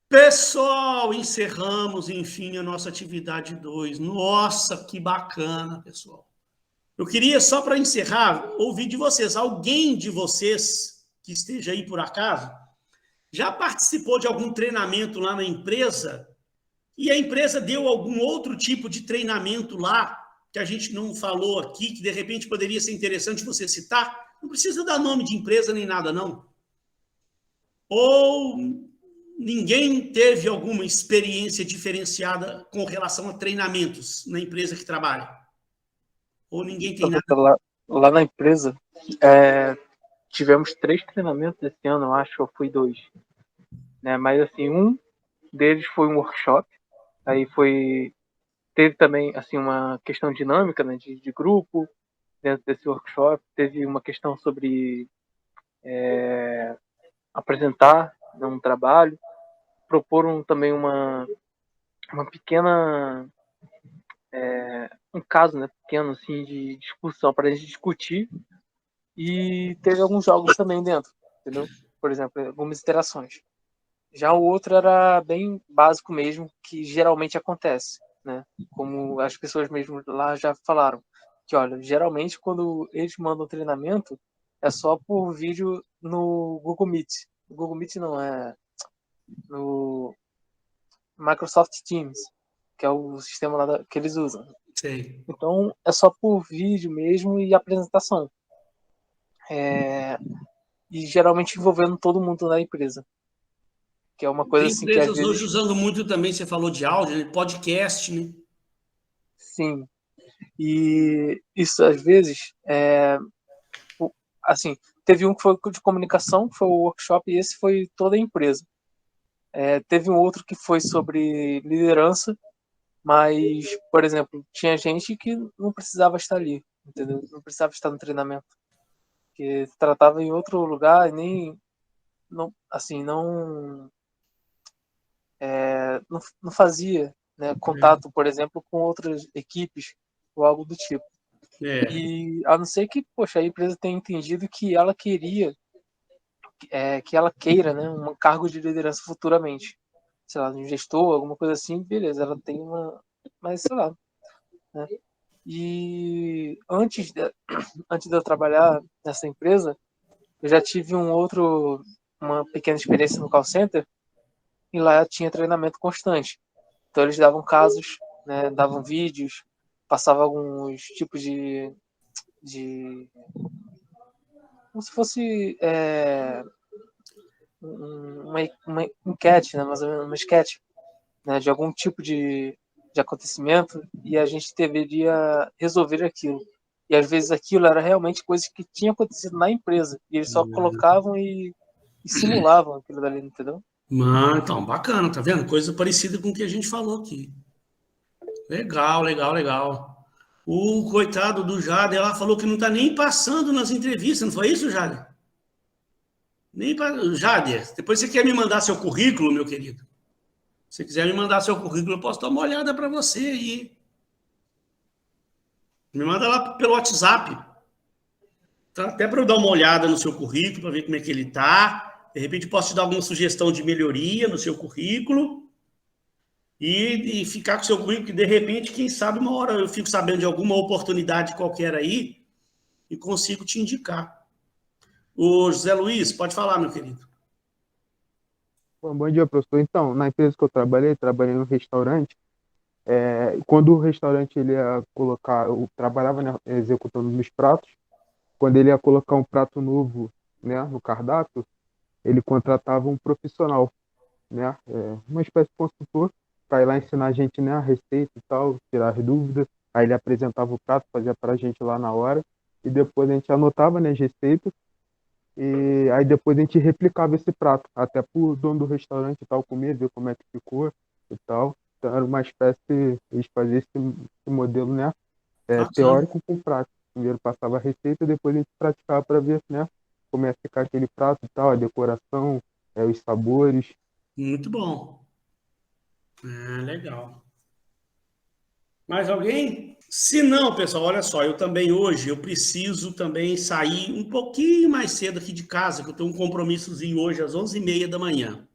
Pessoal, encerramos, enfim, a nossa atividade 2. Nossa, que bacana, pessoal. Eu queria, só para encerrar, ouvir de vocês. Alguém de vocês que esteja aí por acaso, já participou de algum treinamento lá na empresa e a empresa deu algum outro tipo de treinamento lá que a gente não falou aqui, que de repente poderia ser interessante você citar? Não precisa dar nome de empresa nem nada, não. Ou ninguém teve alguma experiência diferenciada com relação a treinamentos na empresa que trabalha? Ou ninguém tem nada? Lá na empresa, tivemos 3 treinamentos esse ano, eu acho, ou foi 2. Né? Mas assim, um deles foi um workshop, aí teve também assim uma questão dinâmica, né, de grupo dentro desse workshop, teve uma questão sobre apresentar, né, um trabalho, proporam também uma pequena um caso, né, pequeno assim de discussão para a gente discutir, e teve alguns jogos também dentro, entendeu? Por exemplo, algumas interações. Já o outro era bem básico mesmo, que geralmente acontece, né? Como as pessoas mesmo lá já falaram, que olha, geralmente quando eles mandam treinamento é só por vídeo no Google Meet. O Google Meet não é no Microsoft Teams, que é o sistema lá que eles usam. Sei. Então é só por vídeo mesmo e apresentação. E geralmente envolvendo todo mundo da empresa. Que é uma coisa Tem assim que às empresas hoje vezes. usando muito também, você falou de áudio, né? Podcast, né? Sim. E isso às vezes assim, teve um que foi de comunicação, que foi o workshop, e esse foi toda a empresa. Teve um outro que foi sobre liderança, mas, por exemplo, tinha gente que não precisava estar ali, entendeu? Não precisava estar no treinamento, que tratava em outro lugar e nem, não, assim, não fazia, né, contato, por exemplo, com outras equipes ou algo do tipo. É. E a não ser que, poxa, a empresa tenha entendido que ela que ela queira, né, um cargo de liderança futuramente. Sei lá, um gestor, alguma coisa assim, beleza, ela tem uma. Mas sei lá. Né? E antes de eu trabalhar nessa empresa, eu já tive uma pequena experiência no call center, e lá tinha treinamento constante. Então eles davam casos, né, davam vídeos, passavam alguns tipos de como se fosse uma enquete, né, mais ou menos uma sketch, né, de algum tipo de acontecimento, e a gente deveria resolver aquilo. E às vezes aquilo era realmente coisa que tinha acontecido na empresa, e eles só colocavam e simulavam aquilo dali, entendeu? Então, bacana, tá vendo? Coisa parecida com o que a gente falou aqui. Legal, legal, legal. O coitado do Jader, ela falou que não tá nem passando nas entrevistas, não foi isso, Jader? Nem para. Jader, depois você quer me mandar seu currículo, meu querido? Se quiser me mandar seu currículo, eu posso dar uma olhada para você aí. Me manda lá pelo WhatsApp. Tá? Até para eu dar uma olhada no seu currículo, para ver como é que ele está. De repente, posso te dar alguma sugestão de melhoria no seu currículo e ficar com o seu currículo, que de repente, quem sabe, uma hora eu fico sabendo de alguma oportunidade qualquer aí e consigo te indicar. O José Luiz, pode falar, meu querido. Bom dia, professor. Então, na empresa que eu trabalhei no restaurante. Quando o restaurante ele ia colocar, eu trabalhava, né, executando nos pratos. Quando ele ia colocar um prato novo, né, no cardápio, ele contratava um profissional, né, uma espécie de consultor, para ir lá ensinar a gente, né, a receita e tal, tirar as dúvidas. Aí ele apresentava o prato, fazia para a gente lá na hora, e depois a gente anotava, né, as receitas, e aí depois a gente replicava esse prato, até pro dono do restaurante e tal, comer, ver como é que ficou e tal. Então era uma espécie, eles faziam esse modelo, né, Bacana. teórico com prático. Primeiro passava a receita, depois a gente praticava para ver, né, como ia ficar aquele prato e tal, a decoração, os sabores. Muito bom. Legal. Mais alguém? Se não, pessoal, olha só, eu também hoje, eu preciso também sair um pouquinho mais cedo aqui de casa, que eu tenho um compromissozinho hoje às 11h30 da manhã.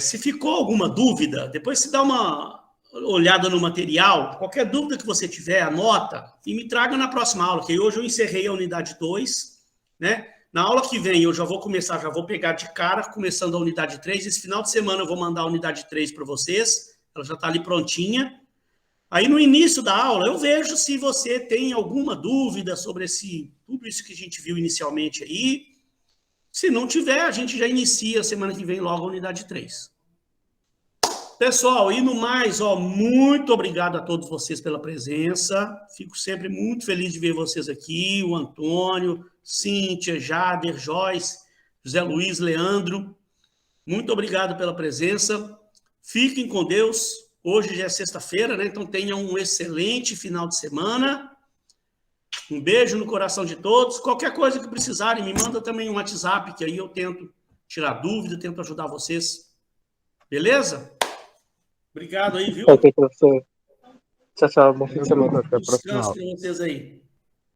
Se ficou alguma dúvida, depois se dá uma olhada no material, qualquer dúvida que você tiver, anota e me traga na próxima aula, que hoje eu encerrei a unidade 2, né? Na aula que vem eu já vou começar, já vou pegar de cara, começando a unidade 3. Esse final de semana eu vou mandar a unidade 3 para vocês, ela já está ali prontinha. Aí no início da aula eu vejo se você tem alguma dúvida sobre tudo isso que a gente viu inicialmente aí. Se não tiver, a gente já inicia semana que vem logo a unidade 3. Pessoal, e no mais, muito obrigado a todos vocês pela presença. Fico sempre muito feliz de ver vocês aqui, o Antônio, Cíntia, Jader, Joyce, José Luiz, Leandro. Muito obrigado pela presença. Fiquem com Deus. Hoje já é sexta-feira, né? Então tenham um excelente final de semana. Um beijo no coração de todos. Qualquer coisa que precisarem, me manda também um WhatsApp, que aí eu tento tirar dúvida, tento ajudar vocês. Beleza? Obrigado aí, viu? Ok, professor. Tchau, tchau. Bom fim de semana. Até a próxima Descanso aula. para vocês aí.